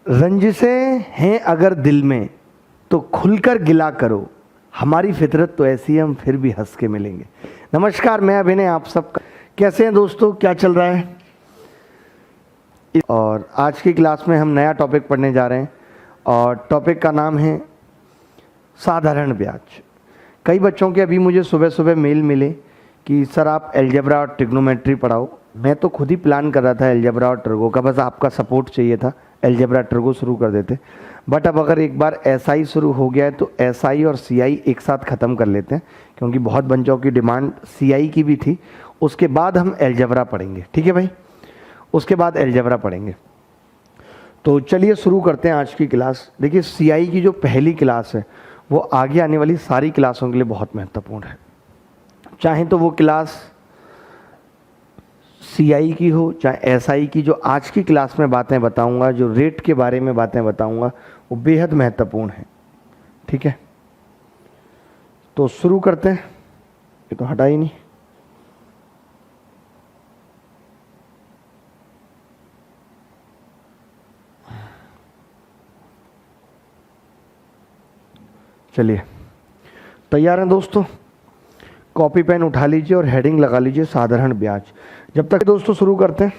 रंजिशें हैं अगर दिल में तो खुलकर गिला करो, हमारी फितरत तो ऐसी है हम फिर भी हंस के मिलेंगे। नमस्कार, मैं अभिनय आप सबका। कैसे हैं दोस्तों, क्या चल रहा है? और आज की क्लास में हम नया टॉपिक पढ़ने जा रहे हैं और टॉपिक का नाम है साधारण ब्याज। कई बच्चों के अभी मुझे सुबह सुबह मेल मिले कि सर आप अलजेब्रा और ट्रिग्नोमेट्री पढ़ाओ। मैं तो खुद ही प्लान कर रहा था अलजेब्रा और ट्रिगो का, बस आपका सपोर्ट चाहिए था, अलजेब्रा ट्रिगो शुरू कर देते। बट अब अगर एक बार एसआई शुरू हो गया है तो एसआई और सीआई एक साथ ख़त्म कर लेते हैं, क्योंकि बहुत बच्चों की डिमांड सीआई की भी थी। उसके बाद हम अलजेब्रा पढ़ेंगे, ठीक है भाई? उसके बाद अलजेब्रा पढ़ेंगे। तो चलिए शुरू करते हैं आज की क्लास। देखिए, सीआई की जो पहली क्लास है वो आगे आने वाली सारी क्लासों के लिए बहुत महत्वपूर्ण है। चाहे तो वो क्लास सीआई की हो चाहे एसआई की, जो आज की क्लास में बातें बताऊंगा, जो रेट के बारे में बातें बताऊंगा, वो बेहद महत्वपूर्ण है, ठीक है? तो शुरू करते हैं। ये तो हटा ही नहीं। चलिए, तैयार हैं दोस्तों? कॉपी पेन उठा लीजिए और हेडिंग लगा लीजिए साधारण ब्याज। जब तक दोस्तों शुरू करते हैं,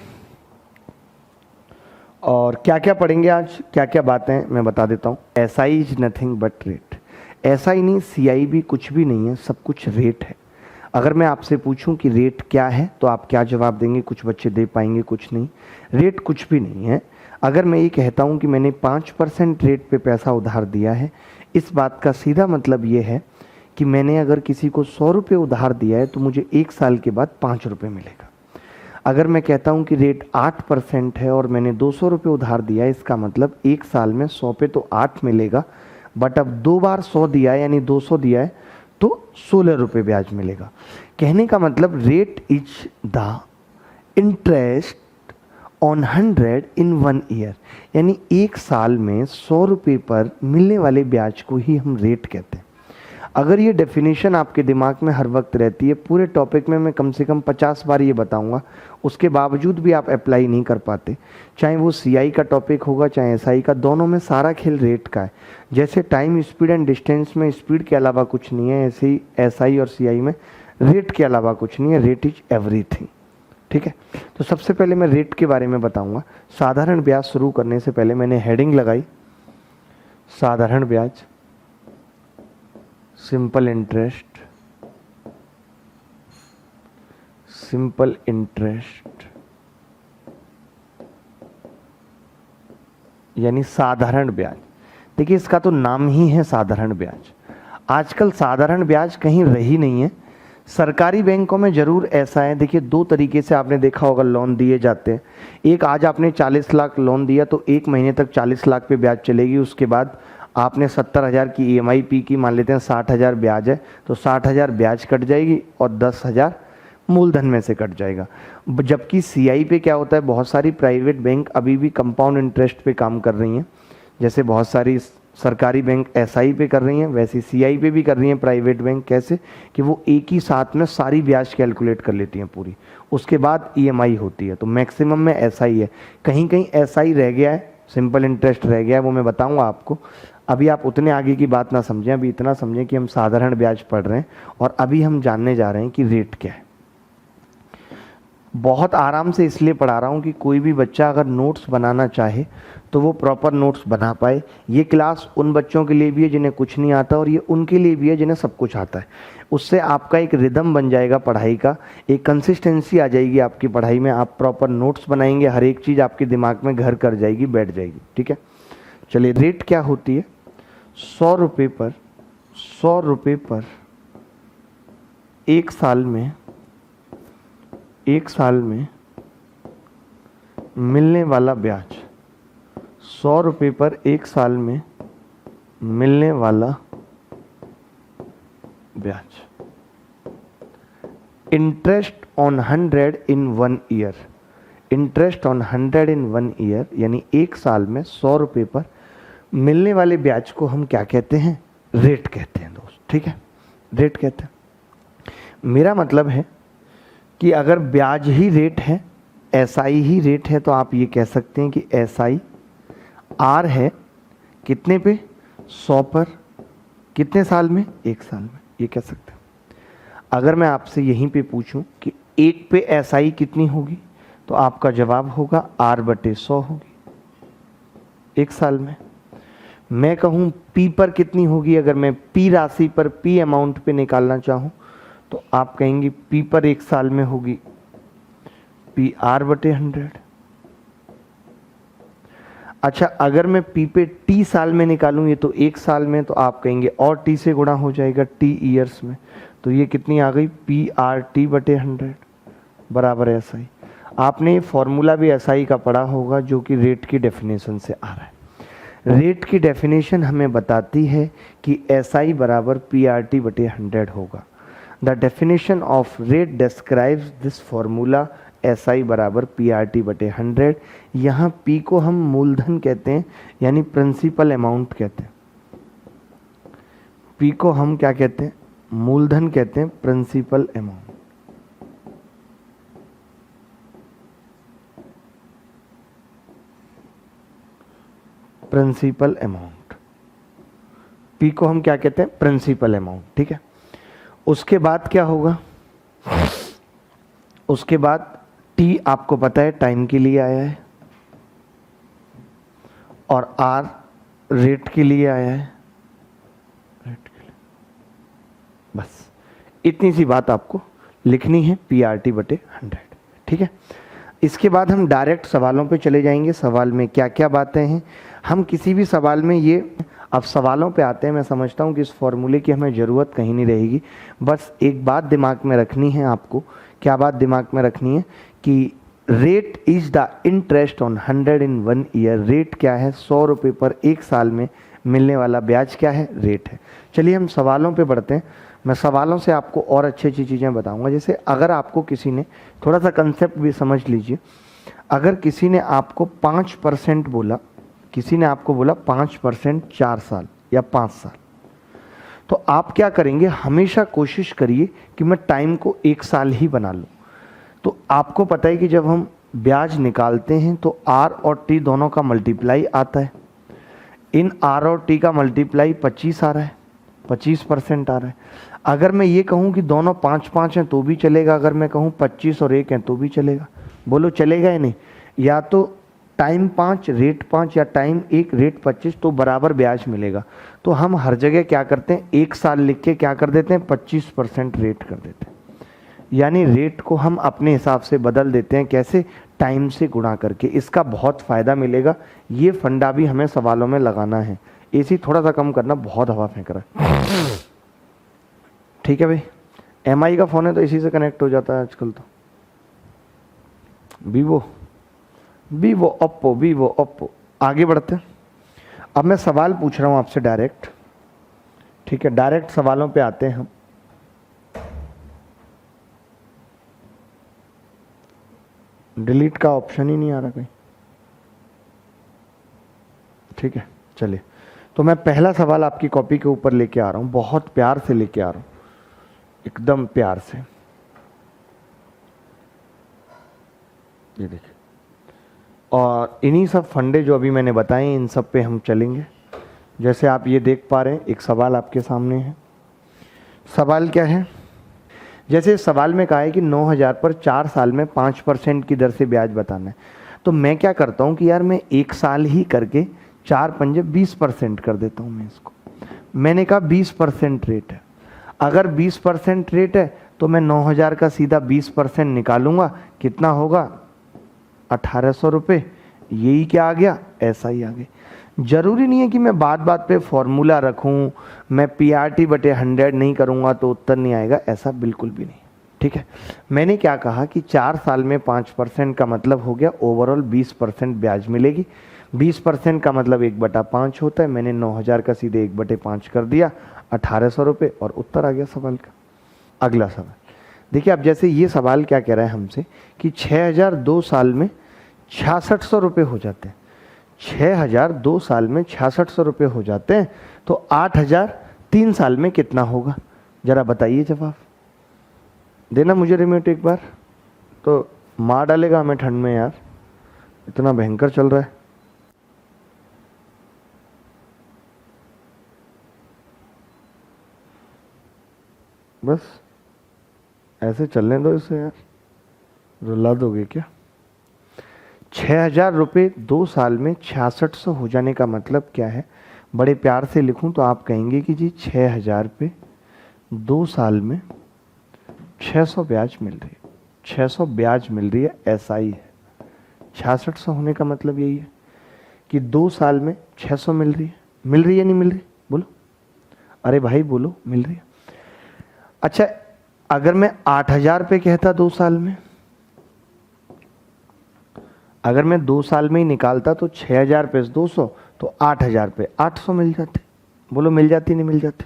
और क्या क्या पढ़ेंगे आज, क्या क्या बातें मैं बता देता हूँ। SI is nothing but rate. SI नहीं, सीआई भी कुछ भी नहीं है, सब कुछ रेट है। अगर मैं आपसे पूछूं कि रेट क्या है तो आप क्या जवाब देंगे? कुछ बच्चे दे पाएंगे, कुछ नहीं। रेट कुछ भी नहीं है। अगर मैं ये कहता हूँ कि मैंने 5% रेट पे पैसा उधार दिया है, इस बात का सीधा मतलब ये है कि मैंने अगर किसी को 100 रुपये उधार दिया है तो मुझे 1 साल के बाद 5 रुपये मिलेगा। अगर मैं कहता हूं कि रेट 8% है और मैंने 200 रुपये उधार दिया है, इसका मतलब 1 साल में 100 पे तो 8 मिलेगा, बट अब 2 बार 100 दिया है यानी 200 दिया है तो 16 रुपये ब्याज मिलेगा। कहने का मतलब rate is the interest on 100 in 1 year, यानी 1 साल में 100 रुपये पर मिलने वाले ब्याज को ही हम रेट कहते हैं। अगर ये डेफिनेशन आपके दिमाग में हर वक्त रहती है, पूरे टॉपिक में मैं कम से कम 50 बार ये बताऊंगा, उसके बावजूद भी आप अप्लाई नहीं कर पाते, चाहे वो सीआई का टॉपिक होगा चाहे एसआई का, दोनों में सारा खेल रेट का है। जैसे टाइम, स्पीड एंड डिस्टेंस में स्पीड के अलावा कुछ नहीं है, ऐसे ही एसआई और सीआई में रेट के अलावा कुछ नहीं है। रेट इज एवरीथिंग, ठीक है? तो सबसे पहले मैं रेट के बारे में बताऊंगा। साधारण ब्याज शुरू करने से पहले मैंने हेडिंग लगाई साधारण ब्याज, सिंपल इंटरेस्ट, सिंपल इंटरेस्ट यानी साधारण ब्याज। देखिए, इसका तो नाम ही है साधारण ब्याज। आजकल साधारण ब्याज कहीं रही नहीं है। सरकारी बैंकों में जरूर ऐसा है। देखिए, 2 तरीके से आपने देखा होगा लोन दिए जाते हैं। एक, आज आपने 40 लाख लोन दिया तो 1 महीने तक 40 लाख पे ब्याज चलेगी। उसके बाद आपने 70,000 की ईएमआई पी की, मान लेते हैं 60,000 ब्याज है, तो 60,000 ब्याज कट जाएगी और 10,000 मूलधन में से कट जाएगा। जबकि सीआई पे क्या होता है, बहुत सारी प्राइवेट बैंक अभी भी कंपाउंड इंटरेस्ट पे काम कर रही हैं। जैसे बहुत सारी सरकारी बैंक एसआई पे कर रही हैं, वैसे सीआई पे भी कर रही हैं प्राइवेट बैंक। कैसे कि वो एक ही साथ में सारी ब्याज कैलकुलेट कर लेती हैं पूरी, उसके बाद ईएमआई होती है। तो मैक्सिमम में एसआई है, कहीं कहीं एसआई रह गया है, सिंपल इंटरेस्ट रह गया है, वो मैं बताऊंगा आपको। अभी आप उतने आगे की बात ना समझें, अभी इतना समझें कि हम साधारण ब्याज पढ़ रहे हैं और अभी हम जानने जा रहे हैं कि रेट क्या है। बहुत आराम से इसलिए पढ़ा रहा हूँ कि कोई भी बच्चा अगर नोट्स बनाना चाहे तो वो प्रॉपर नोट्स बना पाए। ये क्लास उन बच्चों के लिए भी है जिन्हें कुछ नहीं आता, और ये उनके लिए भी है जिन्हें सब कुछ आता है। उससे आपका एक रिदम बन जाएगा पढ़ाई का, एक कंसिस्टेंसी आ जाएगी आपकी पढ़ाई में। आप प्रॉपर नोट्स बनाएंगे, हर एक चीज़ आपके दिमाग में घर कर जाएगी, बैठ जाएगी, ठीक है? चलिए, रेट क्या होती है? 100 रुपये पर 100 रुपये पर 1 साल में 1 साल में मिलने वाला ब्याज। 100 रुपये पर 1 साल में मिलने वाला ब्याज। Interest on 100 in 1 year. Interest on 100 in 1 year यानी 1 साल में 100 रुपये पर मिलने वाले ब्याज को हम क्या कहते हैं? रेट कहते हैं दोस्त, ठीक है? रेट कहते हैं। मेरा मतलब है कि अगर ब्याज ही रेट है, एसआई ही रेट है, तो आप ये कह सकते हैं कि एसआई आर है कितने पे, 100 पर, कितने साल में, 1 साल में, ये कह सकते हैं। अगर मैं आपसे यहीं पे पूछूं कि 1 पे एसआई कितनी होगी, तो आपका जवाब होगा R/100 होगी 1 साल में। मैं कहूं P पर कितनी होगी, अगर मैं P राशि पर, P अमाउंट पे निकालना चाहूं, तो आप कहेंगे P पर 1 साल में होगी PR/100। अच्छा, अगर मैं P पे T साल में निकालूं, ये तो 1 साल में, तो आप कहेंगे और T से गुणा हो जाएगा T ईयर्स में, तो ये कितनी आ गई, PRT/100 बराबर SI। आपने ये फॉर्मूला भी SI का पढ़ा होगा, जो कि रेट की डेफिनेशन से आ रहा है। रेट की डेफिनेशन हमें बताती है कि SI बराबर PRT/100 होगा। The definition of rate describes this formula SI बराबर PRT/100। यहाँ P को हम मूलधन कहते हैं, यानी प्रिंसिपल अमाउंट कहते हैं। P को हम क्या कहते हैं, मूलधन कहते हैं, principal amount. Principal amount, P को हम क्या कहते हैं, प्रिंसिपल अमाउंट, ठीक है। उसके बाद क्या होगा, उसके बाद T आपको पता है टाइम के लिए आया है, और R रेट के लिए आया है, रेट के लिए। बस इतनी सी बात आपको लिखनी है, PRT/100, ठीक है। इसके बाद हम डायरेक्ट सवालों पे चले जाएंगे। सवाल में क्या क्या बातें हैं, हम किसी भी सवाल में ये, अब सवालों पे आते हैं। मैं समझता हूँ कि इस फॉर्मूले की हमें ज़रूरत कहीं नहीं रहेगी। बस एक बात दिमाग में रखनी है आपको। क्या बात दिमाग में रखनी है कि rate is the interest on 100 in 1 year. Rate क्या है, 100 रुपये पर 1 साल में मिलने वाला ब्याज क्या है, रेट है। चलिए हम सवालों पे बढ़ते हैं। मैं सवालों से आपको और अच्छी अच्छी चीज़ें बताऊंगा। जैसे अगर आपको किसी ने, थोड़ा सा कंसेप्ट भी समझ लीजिए, अगर किसी ने आपको 5% बोला, किसी ने आपको बोला 5% 4 साल या 5 साल, तो आप क्या करेंगे, हमेशा कोशिश करिए कि मैं टाइम को 1 साल ही बना लूँ। तो आपको पता है कि जब हम ब्याज निकालते हैं तो R और T दोनों का मल्टीप्लाई आता है। इन R और T का मल्टीप्लाई 25 आ रहा है, 25% आ रहा है। अगर मैं ये कहूँ कि दोनों 5-5 हैं तो भी चलेगा, अगर मैं कहूँ 25 और 1 हैं तो भी चलेगा। बोलो चलेगा या नहीं? या तो टाइम 5 रेट 5, या टाइम 1 रेट 25, तो बराबर ब्याज मिलेगा। तो हम हर जगह क्या करते हैं, 1 साल लिख के क्या कर देते हैं, 25% रेट कर देते हैं। यानी रेट को हम अपने हिसाब से बदल देते हैं। कैसे? टाइम से गुणा करके। इसका बहुत फ़ायदा मिलेगा। ये फंडा भी हमें सवालों में लगाना है। एसी थोड़ा सा कम करना, बहुत हवा फेंक रहा है। ठीक है भाई, MI का फ़ोन है तो इसी से कनेक्ट हो जाता है आजकल। तो वीवो ओप्पो। आगे बढ़ते हैं। अब मैं सवाल पूछ रहा हूँ आपसे डायरेक्ट, ठीक है। डायरेक्ट सवालों पे आते हैं हम। डिलीट का ऑप्शन ही नहीं आ रहा कहीं, ठीक है। चलिए, तो मैं पहला सवाल आपकी कॉपी के ऊपर लेके आ रहा हूँ, बहुत प्यार से लेके आ रहा हूँ, एकदम प्यार से। ये देखिए, और इन्हीं सब फंडे जो अभी मैंने बताए, इन सब पे हम चलेंगे। जैसे आप ये देख पा रहे हैं, एक सवाल आपके सामने है। सवाल क्या है? जैसे सवाल में कहा है कि 9,000 पर 4 साल में 5% की दर से ब्याज बताना है। तो मैं क्या करता हूँ कि यार मैं 1 साल ही करके 4 पंजे 20% कर देता हूँ मैं इसको। मैंने कहा 20% रेट है। अगर 20% रेट है तो मैं 9,000 का सीधा 20% निकालूंगा, कितना होगा? 1,800 रुपये। यही क्या आ गया? ऐसा ही आ गया। जरूरी नहीं है कि मैं बात बात पे फॉर्मूला रखूं, मैं PRT/100 नहीं करूंगा तो उत्तर नहीं आएगा, ऐसा बिल्कुल भी नहीं, ठीक है। मैंने क्या कहा कि 4 साल में 5% का मतलब हो गया ओवरऑल 20% ब्याज मिलेगी। 20% का मतलब 1/5 होता है। मैंने 9,000 का सीधे 1/5 कर दिया, 1,800 रुपये, और उत्तर आ गया सवाल का। अगला सवाल देखिए। अब जैसे ये सवाल क्या कह रहा है हमसे कि 6,000 2 साल में 6,600 रुपये हो जाते हैं। 6,000 2 साल में 6,600 रुपये हो जाते हैं, तो 8,000 3 साल में कितना होगा? जरा बताइए, जवाब देना मुझे रिमोट एक बार। तो मार डालेगा हमें ठंड में यार, इतना भयंकर चल रहा है। बस ऐसे चलने दो इसे यार, रुला दोगे क्या? 6,000 रुपये 2 साल में 6600 हो जाने का मतलब क्या है? बड़े प्यार से लिखूं तो आप कहेंगे कि जी 6,000 रुपये 2 साल में 600 ब्याज मिल रही है, 600 ब्याज मिल रही है, ऐसा ही है। 6600 होने का मतलब यही है कि 2 साल में 600 मिल रही है। मिल रही है नहीं मिल रही? बोलो, अरे भाई बोलो, मिल रही है। अच्छा, अगर मैं 8,000 रुपये कहता 2 साल में, अगर मैं 2 साल में ही निकालता तो 6,000 रुपये 200 तो 8,000 रुपये 800 मिल जाते। बोलो मिल जाती नहीं मिल जाते?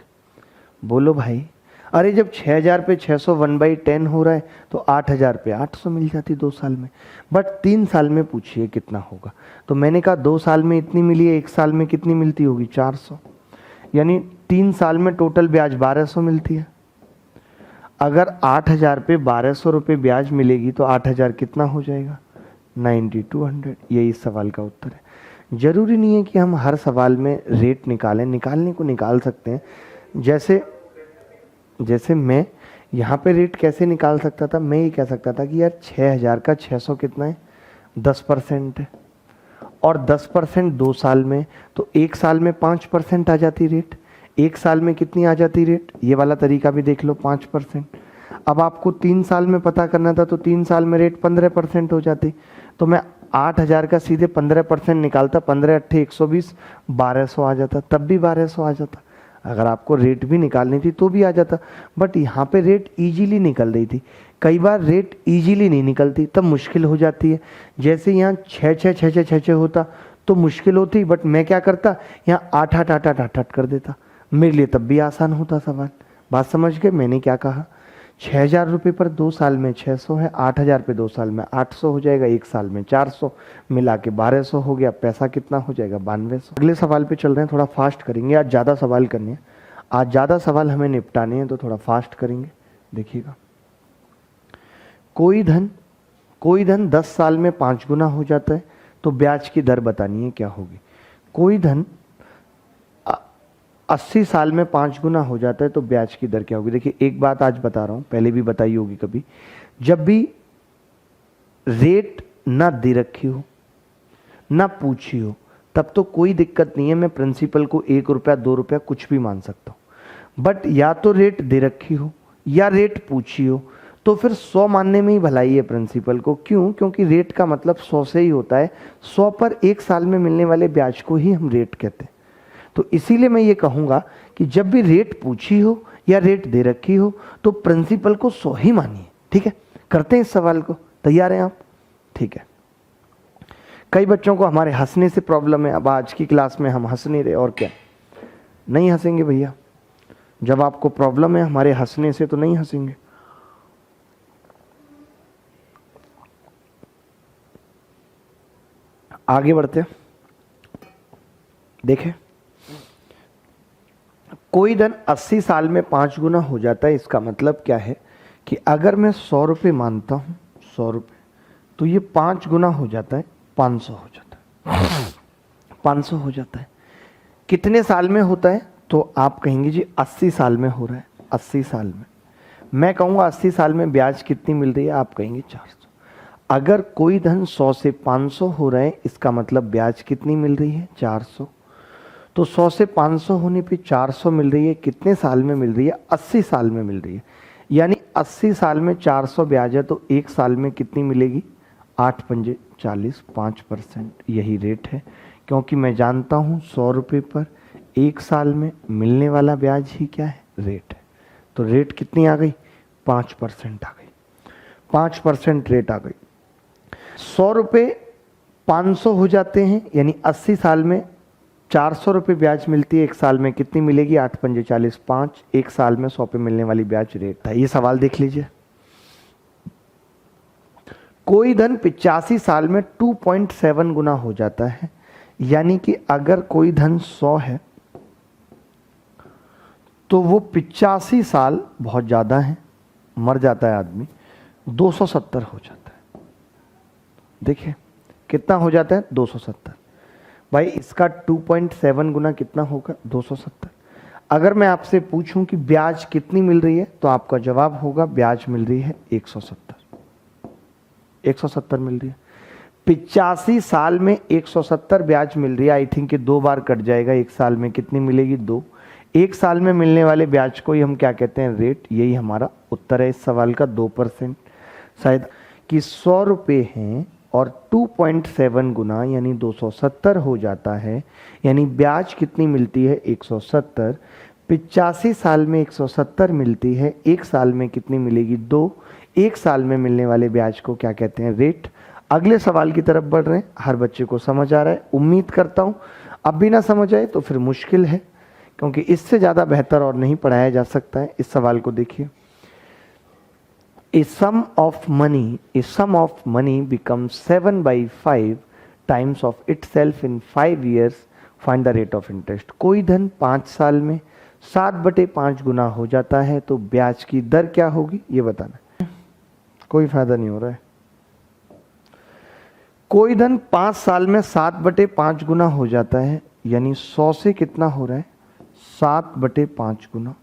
बोलो भाई, अरे जब 6,000 रुपये 600 1/10 हो रहा है तो 8,000 रुपये 800 मिल जाती 2 साल में। बट 3 साल में पूछिए कितना होगा, तो मैंने कहा 2 साल में इतनी मिली है, 1 साल में कितनी मिलती होगी? 400, यानी 3 साल में टोटल ब्याज 1200 मिलती है। अगर 8,000 पे 1200 रुपये ब्याज मिलेगी तो 8,000 कितना हो जाएगा? 9200। यही इस सवाल का उत्तर है। जरूरी नहीं है कि हम हर सवाल में रेट निकालें, निकालने को निकाल सकते हैं। जैसे मैं यहाँ पे रेट कैसे निकाल सकता था? मैं ये कह सकता था कि यार 6,000 का 600 कितना है? 10% है, और 10% 2 साल में, तो 1 साल में 5% आ जाती रेट। 1 साल में कितनी आ जाती रेट? ये वाला तरीका भी देख लो, 5%। अब आपको 3 साल में पता करना था तो 3 साल में रेट 15% हो जाती, तो मैं 8,000 का सीधे 15% निकालता, 15 8 120, 1200 आ जाता, तब भी 1200 आ जाता। अगर आपको रेट भी निकालनी थी तो भी आ जाता, बट यहाँ पे रेट इजीली निकल रही थी। कई बार रेट इजीली नहीं निकलती, तब मुश्किल हो जाती है। जैसे यहाँ 6 होता तो मुश्किल होती, बट मैं क्या करता, यहाँ 8 कर देता, मेरे लिए तब भी आसान होता सवाल। बात समझ गए मैंने क्या कहा? 6,000 रुपये पर 2 साल में 600 है, 8,000 पे 2 साल में 800 हो जाएगा, 1 साल में 400, मिला के 1200 हो गया। पैसा कितना हो जाएगा? 9200। अगले सवाल पे चल रहे हैं, थोड़ा फास्ट करेंगे, आज ज़्यादा सवाल करने हैं, आज ज़्यादा सवाल हमें निपटाने हैं तो थोड़ा फास्ट करेंगे। देखिएगा, कोई धन 10 साल में 5 गुना हो जाता है तो ब्याज की दर बतानी है क्या होगी? कोई धन 80 साल में 5 गुना हो जाता है तो ब्याज की दर क्या होगी? देखिए, एक बात आज बता रहा हूं, पहले भी बताई होगी कभी, जब भी रेट ना दे रखी हो ना पूछी हो तब तो कोई दिक्कत नहीं है, मैं प्रिंसिपल को 1 रुपया 2 रुपया कुछ भी मान सकता हूं। बट या तो रेट दे रखी हो या रेट पूछी हो तो फिर 100 मानने में ही भलाई है प्रिंसिपल को। क्यों? क्योंकि रेट का मतलब 100 से ही होता है। 100 पर 1 साल में मिलने वाले ब्याज को ही हम रेट कहते हैं। तो इसीलिए मैं ये कहूंगा कि जब भी रेट पूछी हो या रेट दे रखी हो तो प्रिंसिपल को 100 ही मानिए। ठीक है, करते हैं इस सवाल को, तैयार हैं आप? ठीक है। कई बच्चों को हमारे हंसने से प्रॉब्लम है, अब आज की क्लास में हम हंस नहीं रहे, और क्या नहीं हंसेंगे भैया? जब आपको प्रॉब्लम है हमारे हंसने से तो नहीं हंसेंगे। आगे बढ़ते हैं। देखें, कोई धन 80 साल में 5 गुना हो जाता है, इसका मतलब क्या है कि अगर मैं 100 रुपये मानता हूं, 100 रुपये, तो ये 5 गुना हो जाता है, 500 हो जाता है, 500 हो जाता है। कितने साल में होता है? तो आप कहेंगे जी 80 साल में हो रहा है, 80 साल में। मैं कहूँगा 80 साल में ब्याज कितनी मिल रही है? आप कहेंगे 400। अगर कोई धन 100 से 500 हो रहा है, इसका मतलब ब्याज कितनी मिल रही है? 400। तो 100 से 500 होने पे 400 मिल रही है, कितने साल में मिल रही है? 80 साल में मिल रही है। यानी 80 साल में 400 ब्याज है तो 1 साल में कितनी मिलेगी? 8 पंजे 40, 5%। यही रेट है, क्योंकि मैं जानता हूँ 100 रुपये पर 1 साल में मिलने वाला ब्याज ही क्या है? रेट है। तो रेट कितनी आ गई? 5% आ गई, 5% रेट आ गई। 100 रुपये 500 हो जाते हैं, यानी 80 साल में 400 रुपये ब्याज मिलती है, 1 साल में कितनी मिलेगी? 8 पंजे 40, 5। 1 साल में 100 पे मिलने वाली ब्याज रेट था। ये सवाल देख लीजिए। कोई धन 85 साल में 2.7 गुना हो जाता है, यानी कि अगर कोई धन 100 है तो वो 85 साल बहुत ज्यादा है, मर जाता है आदमी, 270 हो जाता है। देखिए कितना हो जाता है? 270। भाई इसका 2.7 गुना कितना होगा? 270। अगर मैं आपसे पूछूं कि ब्याज कितनी मिल रही है तो आपका जवाब होगा ब्याज मिल रही है 170। 170 मिल रही है। 85 साल में 170 ब्याज मिल रही है। आई थिंक कि 2 बार कट जाएगा। एक साल में कितनी मिलेगी? 2। एक साल में मिलने वाले ब्याज को ही हम क्या कहते हैं? रेट। यही हमारा उत्तर है इस सवाल का, 2%। शायद कि 100 रुपये हैं और 2.7 गुना यानी 270 हो जाता है। यानी ब्याज कितनी मिलती है? 170। 85 साल में 170 मिलती है। एक साल में कितनी मिलेगी? 2। एक साल में मिलने वाले ब्याज को क्या कहते हैं? रेट। अगले सवाल की तरफ बढ़ रहे हैं। हर बच्चे को समझ आ रहा है, उम्मीद करता हूं। अब भी ना समझ आए तो फिर मुश्किल है, क्योंकि इससे ज़्यादा बेहतर और नहीं पढ़ाया जा सकता है। इस सवाल को देखिए। A sum of money becomes 7/5 times of itself in 5 years. Find the rate of interest. कोई धन 5 साल में 7/5 गुना हो जाता है तो ब्याज की दर क्या होगी? ये बताना। कोई फायदा नहीं हो रहा है। कोई धन 5 साल में 7/5 गुना हो जाता है, यानी 100 से कितना हो रहा है? 7/5 गुना।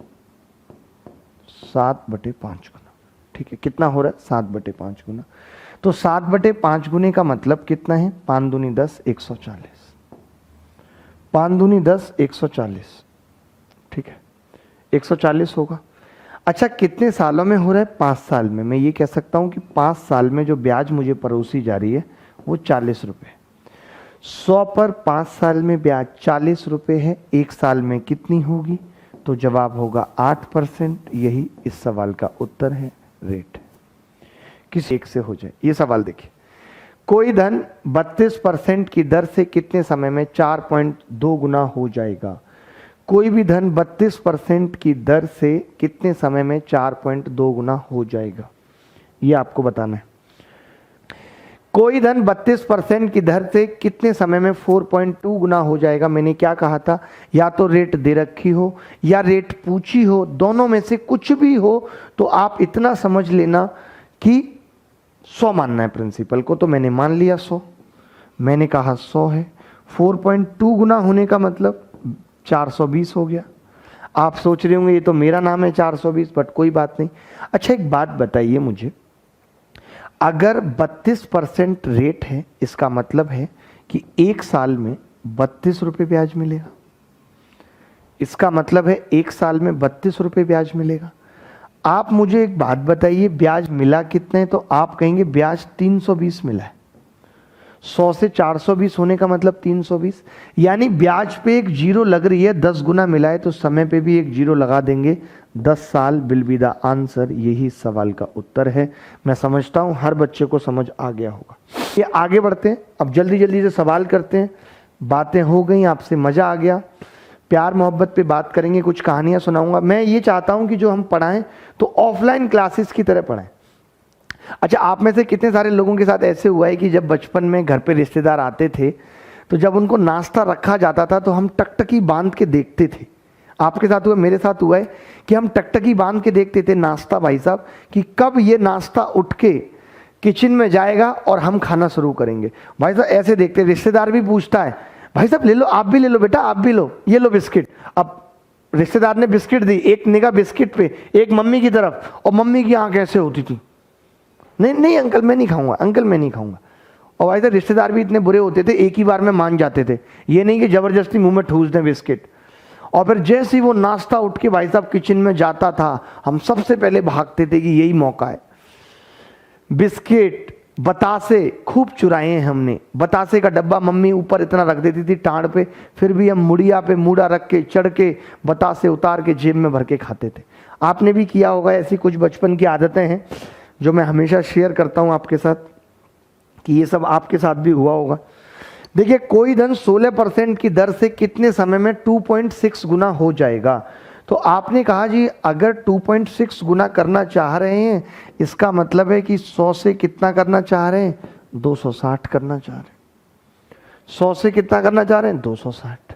7/5 गुना, ठीक है। कितना हो रहा है? 7/5 गुना। तो 7/5 गुने का मतलब कितना है? 5 दूनी 10, 140। 5 दूनी 10, 140, ठीक है। 140 होगा। अच्छा, कितने सालों में हो रहा है? 5 साल में। मैं ये कह सकता हूं कि 5 साल में जो ब्याज मुझे परोसी जा रही है वो 40 रुपये। 100 पर 5 साल में ब्याज 40 रुपये है। एक साल में कितनी होगी? तो जवाब होगा 8%। यही इस सवाल का उत्तर है, रेट। किसी एक से हो जाए। ये सवाल देखिए। कोई धन 32% की दर से कितने समय में 4.2 गुना हो जाएगा? कोई भी धन 32% की दर से कितने समय में 4.2 गुना हो जाएगा? ये आपको बताना है। कोई धन 32% की दर से कितने समय में 4.2 गुना हो जाएगा? मैंने क्या कहा था? या तो रेट दे रखी हो या रेट पूछी हो, दोनों में से कुछ भी हो तो आप इतना समझ लेना कि 100 मानना है प्रिंसिपल को। तो मैंने मान लिया 100। मैंने कहा 100 है। 4.2 गुना होने का मतलब 420 हो गया। आप सोच रहे होंगे ये तो मेरा नाम है 420, बट कोई बात नहीं। अच्छा, एक बात बताइए मुझे, अगर 32% रेट है, इसका मतलब है कि एक साल में 32 रुपये ब्याज मिलेगा। इसका मतलब है एक साल में 32 रुपये ब्याज मिलेगा। आप मुझे एक बात बताइए, ब्याज मिला कितने? तो आप कहेंगे ब्याज 320 मिला है। 100 से 420 होने का मतलब 320, यानी ब्याज पे एक जीरो लग रही है। 10 गुना मिला है तो समय पे भी एक जीरो लगा देंगे। 10 साल विल बी द आंसर। यही इस सवाल का उत्तर है। मैं समझता हूं हर बच्चे को समझ आ गया होगा। ये आगे बढ़ते हैं। अब जल्दी जल्दी से सवाल करते हैं। बातें हो गई, आपसे मजा आ गया। प्यार मोहब्बत पे बात करेंगे, कुछ कहानियां सुनाऊंगा। मैं ये चाहता हूं कि जो हम पढ़ाएं तो ऑफलाइन क्लासेस की तरह पढ़ाएं। अच्छा, आप में से कितने सारे लोगों के साथ ऐसे हुआ है कि जब बचपन में घर पे रिश्तेदार आते थे तो जब उनको नाश्ता रखा जाता था तो हम टकटकी बांध के देखते थे? आपके साथ हुआ, मेरे साथ हुआ है कि हम टकटकी बांध के देखते थे नाश्ता, भाई साहब, कि कब ये नाश्ता उठ के किचन में जाएगा और हम खाना शुरू करेंगे। भाई साहब ऐसे देखते। रिश्तेदार भी पूछता है, भाई साहब ले लो, आप भी ले लो बेटा, आप भी लो, ये लो बिस्किट। अब रिश्तेदार ने बिस्किट दी, एक निगाह बिस्किट पे, एक मम्मी की तरफ, और मम्मी की आंख ऐसे होती थी, नहीं नहीं अंकल मैं नहीं खाऊंगा, अंकल मैं नहीं खाऊंगा। और भाई साहब रिश्तेदार भी इतने बुरे होते थे, एक ही बार में मान जाते थे। ये नहीं कि जबरदस्ती मुंह में ठूस दें बिस्किट। और फिर जैसे ही वो नाश्ता उठ के भाई साहब किचन में जाता था, हम सबसे पहले भागते थे कि यही मौका है। बिस्किट, बतासे खूब चुराए हैं हमने। बतासे का डब्बा मम्मी ऊपर इतना रख देती थी टाड़ पे, फिर भी हम मुड़िया पे मूड़ा रख के चढ़ के बतासे उतार के जेब में भर के खाते थे। आपने भी किया होगा। ऐसी कुछ बचपन की आदतें हैं जो मैं हमेशा शेयर करता हूं आपके साथ, कि ये सब आपके साथ भी हुआ होगा। देखिए, कोई धन 16% की दर से कितने समय में 2.6 गुना हो जाएगा? तो आपने कहा जी अगर 2.6 गुना करना चाह रहे हैं, इसका मतलब है कि 100 से कितना करना चाह रहे हैं? 260 करना चाह रहे हैं। 100 से कितना करना चाह रहे हैं? 260।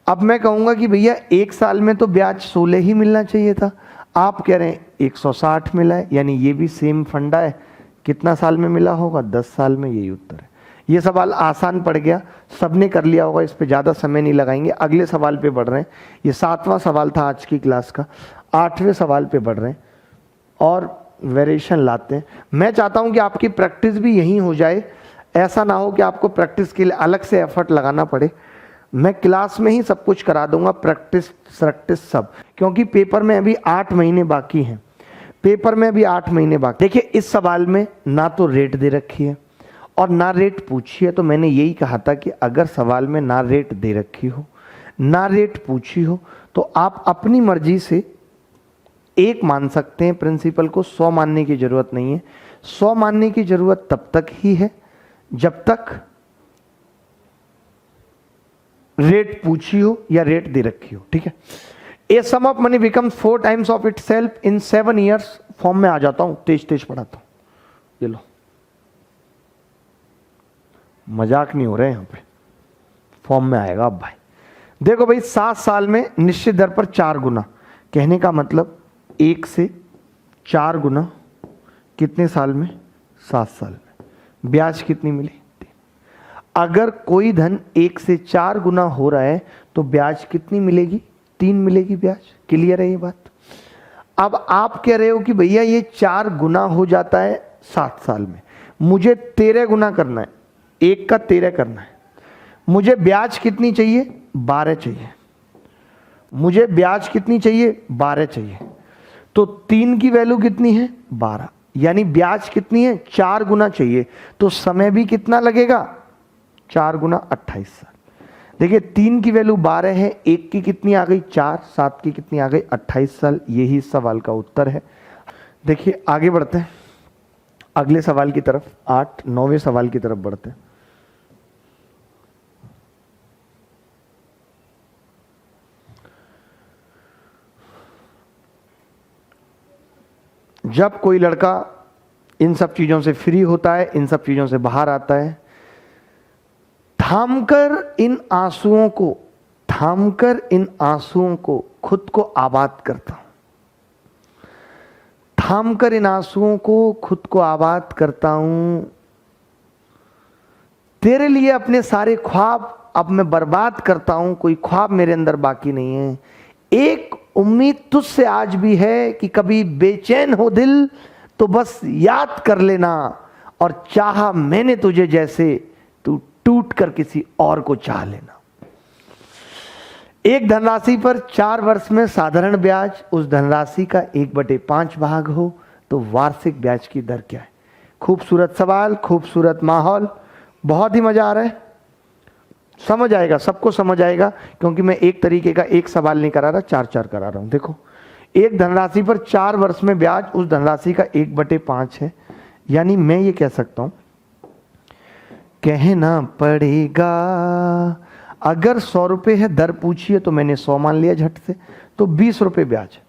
अब मैं कहूंगा कि भैया एक साल में तो ब्याज 16 ही मिलना चाहिए था, आप कह रहे हैं 160 मिला है, यानी ये भी सेम फंडा है। कितना साल में मिला होगा? 10 साल में। यही उत्तर है। ये सवाल आसान पड़ गया, सबने कर लिया होगा, इस पे ज़्यादा समय नहीं लगाएंगे। अगले सवाल पे बढ़ रहे हैं। ये 7वां सवाल था आज की क्लास का, 8वें सवाल पे बढ़ रहे हैं और वेरिएशन लाते हैं। मैं चाहता हूं कि आपकी प्रैक्टिस भी यहीं हो जाए, ऐसा ना हो कि आपको प्रैक्टिस के लिए अलग से एफर्ट लगाना पड़े। मैं क्लास में ही सब कुछ करा दूंगा, प्रैक्टिस सब, क्योंकि पेपर में अभी 8 महीने बाकी हैं। पेपर में अभी 8 महीने बाकी। देखिए इस सवाल में ना तो रेट दे रखी है और ना रेट पूछी है, तो मैंने यही कहा था कि अगर सवाल में ना रेट दे रखी हो ना रेट पूछी हो तो आप अपनी मर्जी से 1 मान सकते हैं प्रिंसिपल को, 100 मानने की जरूरत नहीं है। 100 मानने की जरूरत तब तक ही है जब तक रेट पूछी हो या रेट दे रखी हो, ठीक है। A sum of money become 4 times of itself in 7 years. Form में आ जाता हूं, तेज तेज पढ़ाता हूं, ये लो, मजाक नहीं हो रहे यहां पे, फॉर्म में आएगा अब भाई। देखो भाई 7 साल में निश्चित दर पर 4 गुना, कहने का मतलब 1 से 4 गुना कितने साल में? 7 साल में। ब्याज कितनी मिली? 3। अगर कोई धन 1 से 4 गुना हो रहा है तो ब्याज कितनी मिलेगी? 3 मिलेगी ब्याज। क्लियर है ये बात? अब आप कह रहे हो कि भैया ये 4 गुना हो जाता है 7 साल में, मुझे 13 गुना करना है, 1 का 13 करना है, मुझे ब्याज कितनी चाहिए? 12 चाहिए। मुझे ब्याज कितनी चाहिए? 12 चाहिए। तो 3 की वैल्यू कितनी है? 12, यानी ब्याज कितनी है? 4 गुना चाहिए। तो समय भी कितना लगेगा? 4 गुना 28 साल। देखिए 3 की वैल्यू 12 है, 1 की कितनी आ गई? 4, 7 की कितनी आ गई? 28 साल। यही सवाल का उत्तर है। देखिए आगे बढ़ते हैं अगले सवाल की तरफ, 9वें सवाल की तरफ बढ़ते हैं। जब कोई लड़का इन सब चीजों से फ्री होता है, इन सब चीजों से बाहर आता है, थामकर इन आंसुओं को खुद को आबाद करता हूं, थामकर इन आंसुओं को खुद को आबाद करता हूं। तेरे लिए अपने सारे ख्वाब अब मैं बर्बाद करता हूं, कोई ख्वाब मेरे अंदर बाकी नहीं है। एक उम्मीद तुझसे आज भी है कि कभी बेचैन हो दिल तो बस याद कर लेना, और चाहा मैंने तुझे जैसे तू टूट कर किसी और को चाह लेना। एक धनराशि पर 4 वर्ष में साधारण ब्याज उस धनराशि का 1/5 भाग हो तो वार्षिक ब्याज की दर क्या है? खूबसूरत सवाल, खूबसूरत माहौल, बहुत ही मजा आ रहा है। समझ आएगा, सबको समझ आएगा, क्योंकि मैं एक तरीके का एक सवाल नहीं करा रहा, 4-4 करा रहा हूं। देखो एक धनराशि पर 4 वर्ष में ब्याज उस धनराशि का 1/5 है, यानी मैं ये कह सकता हूं, कहना पड़ेगा अगर 100 रुपये है, दर पूछी है तो मैंने 100 मान लिया झट से, तो 20 रुपये ब्याज।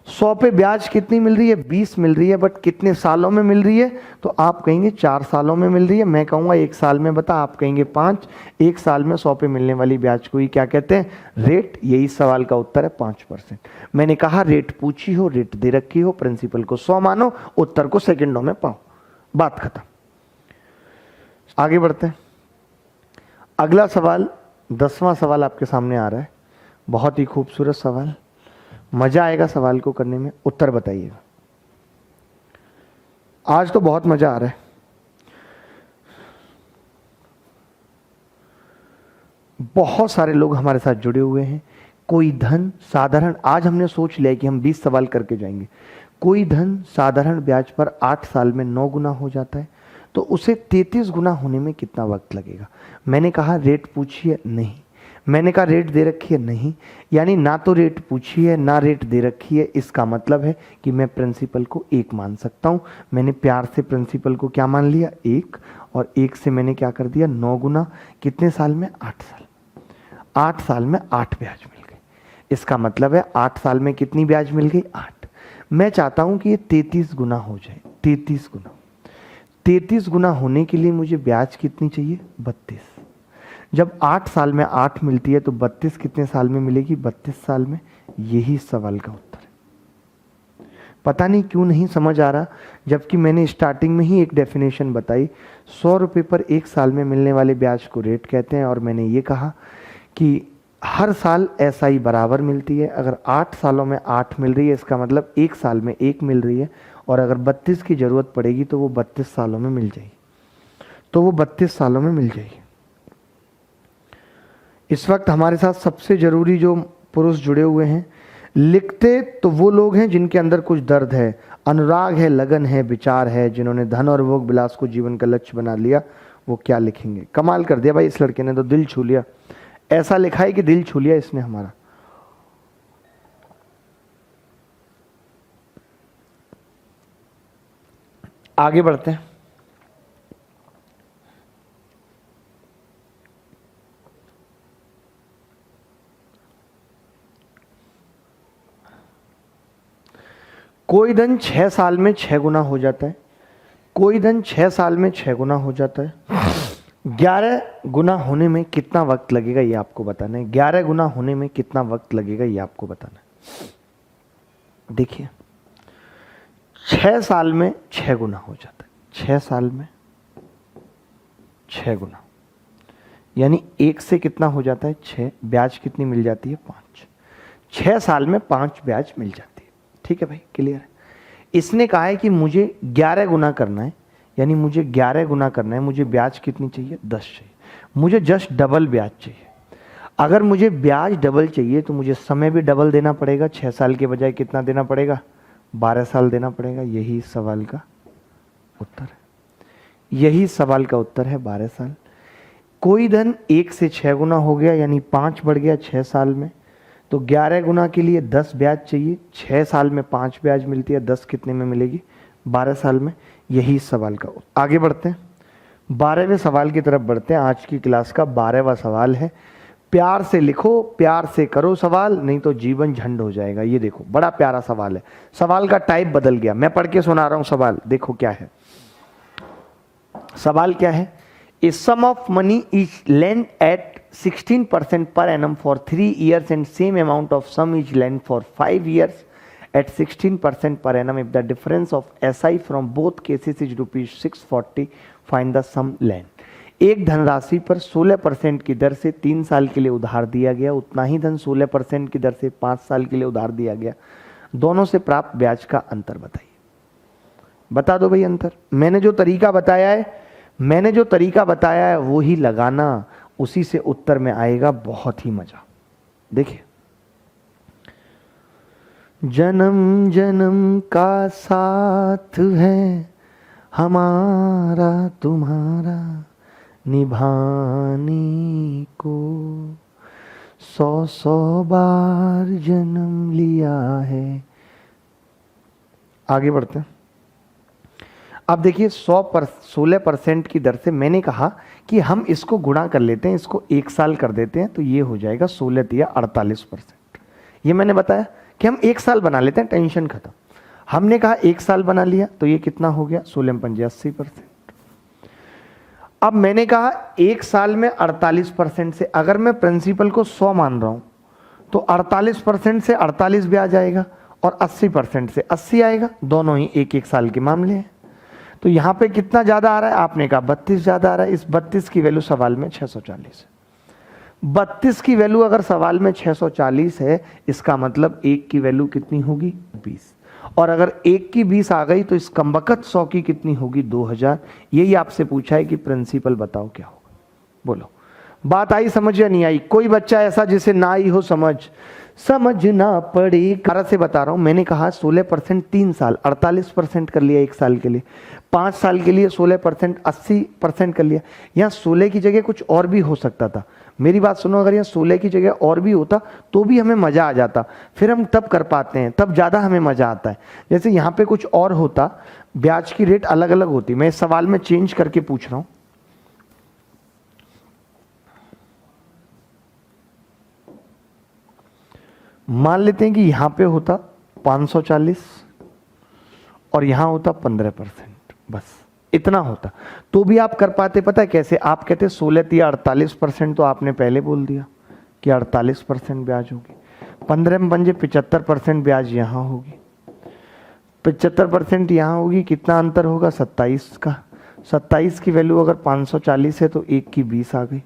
100 पे ब्याज कितनी मिल रही है? 20 मिल रही है, बट कितने सालों में मिल रही है? तो आप कहेंगे 4 सालों में मिल रही है, मैं कहूँगा 1 साल में बता, आप कहेंगे 5। 1 साल में 100 पे मिलने वाली ब्याज को ही क्या कहते हैं? रेट। यही सवाल का उत्तर है 5%। मैंने कहा रेट पूछी हो, रेट दे रखी हो, प्रिंसिपल को 100 मानो, उत्तर को सेकेंडों में पाओ, बात खत्म। आगे बढ़ते हैं। अगला सवाल 10वां सवाल आपके सामने आ रहा है, बहुत ही खूबसूरत सवाल, मजा आएगा सवाल को करने में। उत्तर बताइएगा, आज तो बहुत मजा आ रहा है। बहुत सारे लोग हमारे साथ जुड़े हुए हैं। कोई धन साधारण, आज हमने सोच लिया कि हम 20 सवाल करके जाएंगे। कोई धन साधारण ब्याज पर 8 साल में 9 गुना हो जाता है, तो उसे 33 गुना होने में कितना वक्त लगेगा? मैंने कहा रेट पूछी है? नहीं। मैंने कहा रेट दे रखी है? नहीं। यानी ना तो रेट पूछी है ना रेट दे रखी है, इसका मतलब है कि मैं प्रिंसिपल को 1 मान सकता हूं। मैंने प्यार से प्रिंसिपल को क्या मान लिया? 1, और 1 से मैंने क्या कर दिया? 9 गुना। कितने साल में? 8 साल। 8 साल में 8 ब्याज मिल गई। इसका मतलब है 8 साल में कितनी ब्याज मिल गई? 8। मैं चाहता हूं कि ये 33 गुना हो जाए। 33 गुना। 33 गुना होने के लिए मुझे ब्याज कितनी चाहिए? 32। जब 8 साल में 8 मिलती है तो 32 कितने साल में मिलेगी? 32 साल में। यही सवाल का उत्तर है। पता नहीं क्यों नहीं समझ आ रहा, जबकि मैंने स्टार्टिंग में ही एक डेफिनेशन बताई। 100 रुपये पर एक साल में मिलने वाले ब्याज को रेट कहते हैं, और मैंने ये कहा कि हर साल एसआई बराबर मिलती है। अगर 8 सालों में 8 मिल रही है, इसका मतलब एक साल में 1 मिल रही है, और अगर 32 की ज़रूरत पड़ेगी तो वो 32 सालों में मिल जाएगी, तो वो 32 सालों में मिल जाएगी। इस वक्त हमारे साथ सबसे ज़रूरी जो पुरुष जुड़े हुए हैं, लिखते तो वो लोग हैं जिनके अंदर कुछ दर्द है, अनुराग है, लगन है, विचार है, जिन्होंने धन और भोग विलास को जीवन का लक्ष्य बना लिया। वो क्या लिखेंगे? कमाल कर दिया भाई, इस लड़के ने तो दिल छू लिया। ऐसा लिखा है कि दिल छू लिया इसने हमारा। आगे बढ़ते हैं। कोई धन 6 साल में 6 गुना हो जाता है, कोई धन 6 साल में 6 गुना हो जाता है। 11 गुना होने में कितना वक्त लगेगा ये आपको बताना है। 11 गुना होने में कितना वक्त लगेगा ये आपको बताना है। देखिए, 6 साल में 6 गुना हो जाता है, 6 साल में 6 गुना, यानी 1 से कितना हो जाता है? 6। ब्याज कितनी मिल जाती है? 5। 6 साल में 5 ब्याज मिल जाती है। ठीक है भाई, क्लियर है। इसने कहा है कि मुझे 11 गुना करना है, यानी मुझे 11 गुना करना है। मुझे ब्याज कितनी चाहिए? 10 चाहिए। मुझे जस्ट डबल ब्याज चाहिए। अगर मुझे ब्याज डबल चाहिए तो मुझे समय भी डबल देना पड़ेगा। 6 साल के बजाय कितना देना पड़ेगा? 12 साल देना पड़ेगा। यही सवाल का उत्तर है, यही सवाल का उत्तर है, 12 साल। कोई धन 1 से 6 गुना हो गया, यानी 5 बढ़ गया 6 साल में, तो 11 गुना के लिए 10 ब्याज चाहिए। 6 साल में 5 ब्याज मिलती है, 10 कितने में मिलेगी? 12 साल में। यही सवाल का। आगे बढ़ते हैं, 12वें सवाल की तरफ बढ़ते हैं। आज की क्लास का 12वां सवाल है। प्यार से लिखो, प्यार से करो सवाल, नहीं तो जीवन झंड हो जाएगा। ये देखो, बड़ा प्यारा सवाल है। सवाल का टाइप बदल गया, मैं पढ़ के सुना रहा हूं सवाल। देखो क्या है सवाल, क्या है? A sum of money is lent at 16% per annum for 3 years and same amount of sum is lent for 5 years at 16% per annum. If the difference of SI from both cases is rupees 640, find the sum lent. एक धनराशि पर 16% की दर से 3 साल के लिए उधार दिया गया, उतना ही धन 16% की दर से 5 साल के लिए उधार दिया गया। दोनों से प्राप्त ब्याज का अंतर बताइए। बता दो भाई अंतर। मैंने जो तरीका बताया है वो ही लगाना, उसी से उत्तर में आएगा बहुत ही मजा। देखिए, जन्म जन्म का साथ है हमारा तुम्हारा निभाने को, 100 बार जन्म लिया है। आगे बढ़ते हैं। अब देखिए, 16% की दर से मैंने कहा कि हम इसको गुणा कर लेते हैं, इसको 1 साल कर देते हैं, तो ये हो जाएगा 16 या 48%। ये मैंने बताया कि हम 1 साल बना लेते हैं, टेंशन खत्म। हमने कहा 1 साल बना लिया, तो ये कितना हो गया? 16 पंजे 80%। अब मैंने कहा 1 साल में 48% से, अगर मैं प्रिंसिपल को 100 मान रहा हूं तो 48% से 48 ब्याज आएगा और 80% से 80 आएगा। दोनों ही 1-1 साल के मामले हैं। तो यहां पे कितना ज्यादा आ रहा है? आपने कहा 32 ज्यादा आ रहा है। इस 32 की वैल्यू सवाल में 640 है। 32 की वैल्यू अगर सवाल में 640 है, इसका मतलब 1 की वैल्यू कितनी होगी? 20। और अगर 1 की 20 आ गई तो इस कमबख्त 100 की कितनी होगी? 2000। यही आपसे पूछा है कि प्रिंसिपल बताओ क्या होगा। बोलो, बात आई समझ या नहीं आई? कोई बच्चा ऐसा जिसे ना आई हो समझना पड़ेगी। 12 से बता रहा हूं। मैंने कहा 16% 3 साल, 48% कर लिया 1 साल के लिए। 5 साल के लिए 16% 80% कर लिया। यहाँ 16 की जगह कुछ और भी हो सकता था। मेरी बात सुनो, अगर यहाँ 16 की जगह और भी होता तो भी हमें मजा आ जाता, फिर हम तब कर पाते हैं, तब ज्यादा हमें मजा आता है। जैसे यहाँ पे कुछ और होता, ब्याज की रेट अलग अलग होती। मैं इस सवाल में चेंज करके पूछ रहा हूं। मान लेते हैं कि यहां पे होता 540 और यहां होता 15%, बस इतना होता तो भी आप कर पाते। पता है कैसे? आप कहते 16 या 48%, तो आपने पहले बोल दिया कि 48% ब्याज होगी। 15 में पंजे 75% ब्याज यहां होगी। 75% यहाँ होगी, कितना अंतर होगा 27 का। 27 की वैल्यू अगर 540 है तो 1 की 20 आ गई।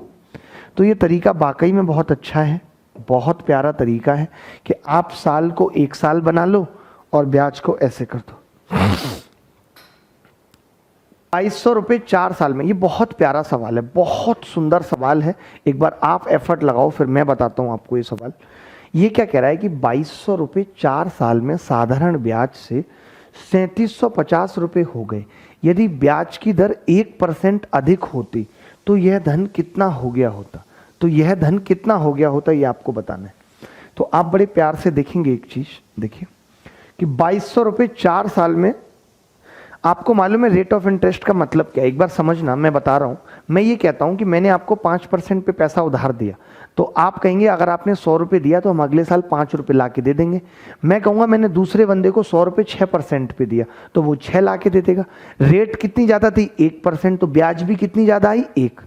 तो ये तरीका वाकई में बहुत अच्छा है, बहुत प्यारा तरीका है कि आप साल को 1 साल बना लो और ब्याज को ऐसे कर दो। 2200 रुपये 4 साल में, ये बहुत प्यारा सवाल है, बहुत सुंदर सवाल है। एक बार आप एफर्ट लगाओ, फिर मैं बताता हूँ आपको ये सवाल। ये क्या कह रहा है कि 2200 रुपये 4 साल में साधारण ब्याज से 3750 रुपये हो गए। यदि ब्याज की दर 1% अधिक होती तो यह धन कितना हो गया होता। तो यह धन कितना हो गया होता ये आपको बताना है। तो आप बड़े प्यार से देखेंगे एक चीज, देखिए कि 2200 रुपये 4 साल में, आपको मालूम है रेट ऑफ इंटरेस्ट का मतलब क्या है, एक बार समझना, मैं बता रहा हूं। मैं ये कहता हूं कि मैंने आपको 5% पे पैसा उधार दिया, तो आप कहेंगे अगर आपने 100 रुपये दिया तो हम अगले साल 5 रुपये ला के दे देंगे। मैं कहूंगा मैंने दूसरे बंदे को 100 रुपये 6% पे दिया, तो वो 6 ला के दे देगा। रेट कितनी ज्यादा थी 1%, तो ब्याज भी कितनी ज्यादा आई 1,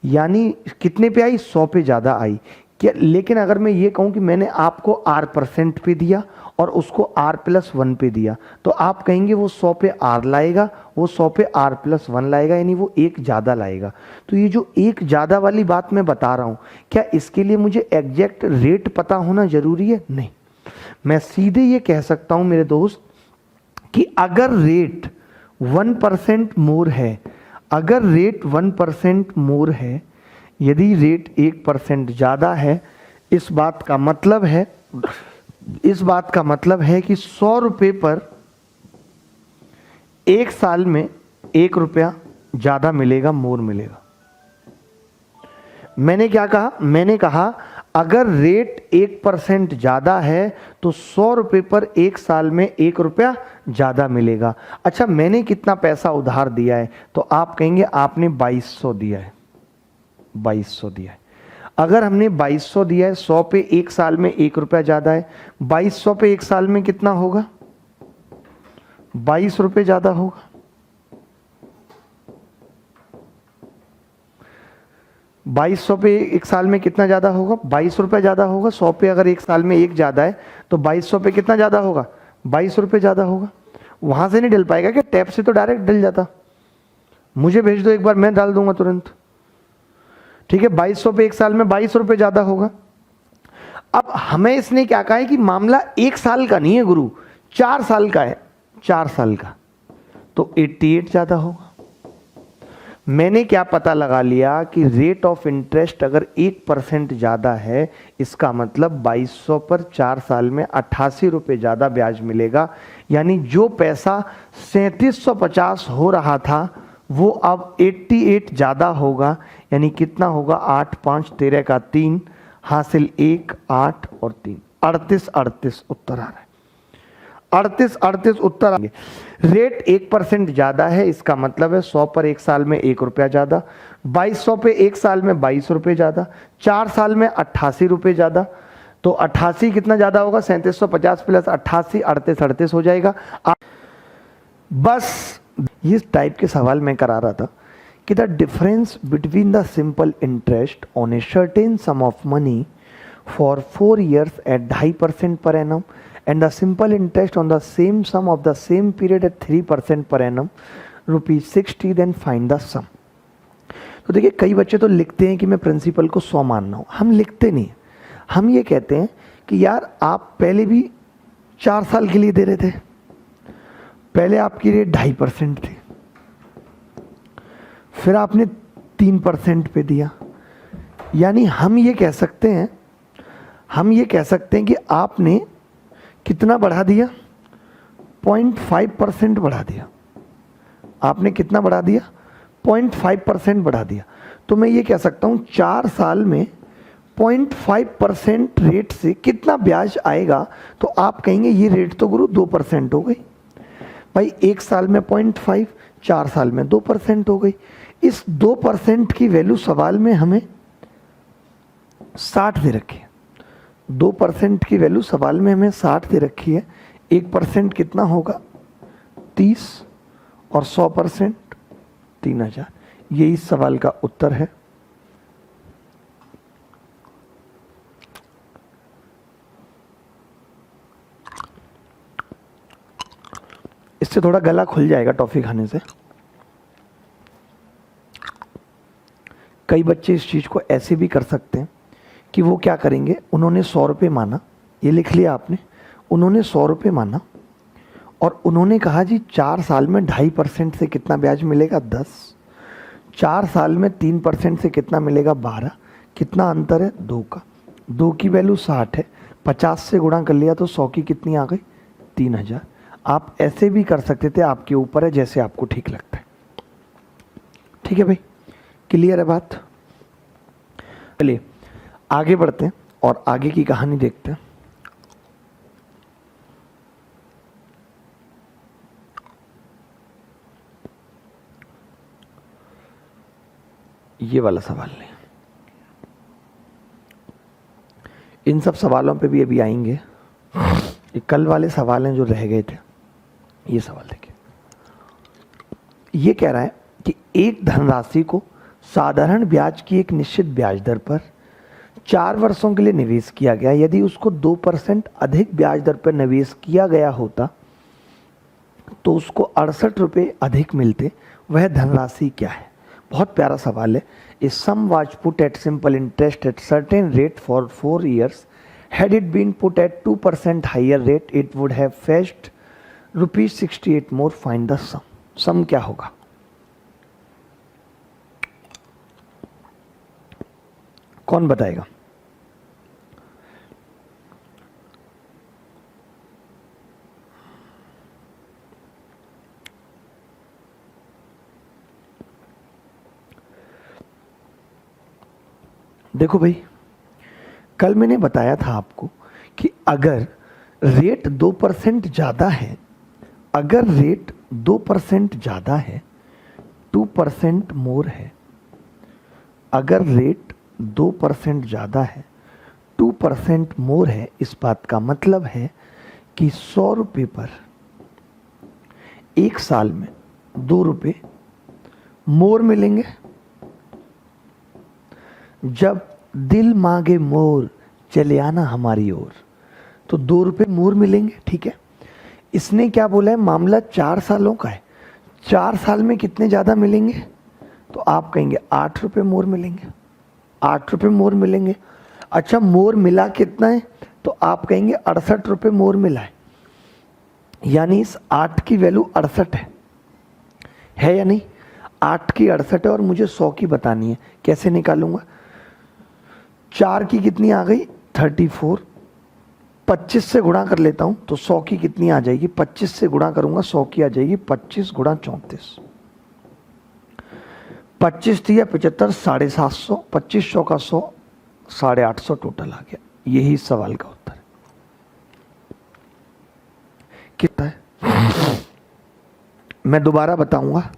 यानी कितने पे आई 100 पे ज्यादा आई क्या। लेकिन अगर मैं ये कहूं कि मैंने आपको R% पे दिया और उसको R+1 पे दिया, तो आप कहेंगे वो 100 पे R लाएगा, वो 100 पे R+1 लाएगा, यानी वो 1 ज़्यादा लाएगा। तो ये जो 1 ज़्यादा वाली बात मैं बता रहा हूँ, क्या इसके लिए मुझे एग्जैक्ट रेट पता होना जरूरी है? नहीं, मैं सीधे ये कह सकता हूँ मेरे दोस्त कि अगर रेट 1% मोर है, अगर रेट 1% मोर है, यदि रेट 1% ज़्यादा है, इस बात का मतलब है, इस बात का मतलब है कि 100 रुपये पर 1 साल में 1 रुपया ज़्यादा मिलेगा, मोर मिलेगा। मैंने क्या कहा? मैंने कहा अगर रेट 1% ज़्यादा है तो 100 रुपये पर 1 साल में 1 रुपया ज़्यादा मिलेगा। अच्छा, मैंने कितना पैसा उधार दिया है? तो आप कहेंगे आपने 2200 दिया है, 2200 दिया है। अगर हमने 2200 दिया है, 100 पे 1 साल में 1 रुपया ज़्यादा है, 2200 पे 1 साल में कितना होगा? 22 रुपये ज़्यादा होगा। 2200 पे 1 साल में कितना ज़्यादा होगा? 22 रुपये ज़्यादा होगा। 100 पे अगर 1 साल में 1 ज़्यादा है तो 2200 पे कितना ज़्यादा होगा? 22 रुपये ज़्यादा होगा। वहाँ से नहीं डल पाएगा क्या? टैप से तो डायरेक्ट डल जाता। मुझे भेज दो एक बार, मैं डाल दूंगा तुरंत। ठीक है, 2200 पे 1 साल में 22 रुपये ज़्यादा होगा। अब हमें इसने क्या कहा है कि मामला 1 साल का नहीं है गुरु, 4 साल का है, 4 साल का, तो 88 ज़्यादा होगा। मैंने क्या पता लगा लिया कि रेट ऑफ इंटरेस्ट अगर 1% ज़्यादा है, इसका मतलब 2200 पर 4 साल में 88 रुपये ज़्यादा ब्याज मिलेगा। यानी जो पैसा 3750 हो रहा था वो अब 88 ज़्यादा होगा। यानी कितना होगा? 8 5 13 का 3 हासिल 1 8 और 3 38 38 उत्तर आ रहा है। 38 38 उत्तर आएंगे। रेट 1% ज़्यादा है, इसका मतलब है 100 पर 1 साल में 1 रुपया ज़्यादा, 2200 पे 1 साल में 22 रुपये ज़्यादा, 4 साल में 88 रुपये ज़्यादा। तो 88 कितना ज़्यादा होगा? 3750 प्लस 88 38 38 हो जाएगा। बस इस टाइप के सवाल मैं करा रहा था कि the difference between the simple interest on a certain some of money for 4 years at 2.5% per annum and the simple interest on the same sum of the same period at 3% per annum ₹60, then find the sum। तो देखिए, कई बच्चे तो लिखते हैं कि मैं principal को 100 मानना हूँ। हम लिखते नहीं, हम ये कहते हैं कि यार आप पहले भी 4 साल के लिए दे रहे थे, पहले आपकी रेट 2.5% थी, फिर आपने 3% पे दिया। यानी हम ये कह सकते हैं, हम ये कह सकते हैं कि आपने कितना बढ़ा दिया? 0.5% बढ़ा दिया। आपने कितना बढ़ा दिया? 0.5% बढ़ा दिया। तो मैं ये कह सकता हूँ 4 साल में 0.5% रेट से कितना ब्याज आएगा? तो आप कहेंगे ये रेट तो गुरु 2% हो गई। भाई 1 साल में 0.5, 4 साल में 2% हो गई। इस 2% की वैल्यू सवाल में हमें 60 दे रखी है। 2% की वैल्यू सवाल में हमें 60 दे रखी है। 1% कितना होगा? 30 और 100% 3000। ये इस सवाल का उत्तर है। इससे थोड़ा गला खुल जाएगा टॉफी खाने से। कई बच्चे इस चीज को ऐसे भी कर सकते हैं कि वो क्या करेंगे, उन्होंने 100 रुपये माना, ये लिख लिया आपने, उन्होंने 100 रुपये माना और उन्होंने कहा जी 4 साल में 2.5% से कितना ब्याज मिलेगा, 10। 4 साल में 3% से कितना मिलेगा, 12। कितना अंतर है, 2 का। 2 की वैल्यू 60 है, 50 से गुणा कर लिया तो 100 की कितनी आ गई, 3000। आप ऐसे भी कर सकते थे, आपके ऊपर है, जैसे आपको ठीक लगता है। ठीक है भाई, क्लियर है बात। चलिए आगे बढ़ते हैं और आगे की कहानी देखते हैं। ये वाला सवाल नहीं, इन सब सवालों पे भी अभी आएंगे। ये कल वाले सवाल हैं जो रह गए थे। ये सवाल देखिए, ये कह रहा है कि एक धनराशि को साधारण ब्याज की एक निश्चित ब्याज दर पर 4 वर्षों के लिए निवेश किया गया। यदि उसको 2% अधिक ब्याज दर पर निवेश किया गया होता तो उसको 68 रुपये अधिक मिलते। वह धनराशि क्या है? बहुत प्यारा सवाल है। A sum was put at simple interest at certain rate for 4 years. Had it been put at 2% higher rate, it would have fetched rupees 68 more. Find the sum. Sum क्या होगा? कौन बताएगा? देखो भाई, कल मैंने बताया था आपको कि अगर रेट 2% ज़्यादा है, अगर रेट 2% ज़्यादा है, 2% मोर है, अगर रेट 2% ज़्यादा है, 2% मोर है, इस बात का मतलब है कि 100 रुपये पर एक साल में 2 रुपये मोर मिलेंगे। जब दिल मांगे मोर चले आना हमारी ओर, तो 2 रुपये मोर मिलेंगे। ठीक है, इसने क्या बोला है, मामला 4 सालों का है। 4 साल में कितने ज़्यादा मिलेंगे? तो आप कहेंगे 8 रुपये मोर मिलेंगे, 8 रुपये मोर मिलेंगे। अच्छा, मोर मिला कितना है? तो आप कहेंगे 68 रुपये मोर मिला है, यानी इस 8 की वैल्यू 68 है या नहीं? 8 की 68 है और मुझे 100 की बतानी है। कैसे निकालूंगा? 4 की कितनी आ गई, 34। 25 से गुणा कर लेता हूं तो 100 की कितनी आ जाएगी, 25 से गुणा करूंगा 100 की आ जाएगी 25 गुणा 34। 25 थी 75, 750, 2500 का 100, 850 टोटल आ गया। यही सवाल का उत्तर है। कितना है मैं दोबारा बताऊंगा।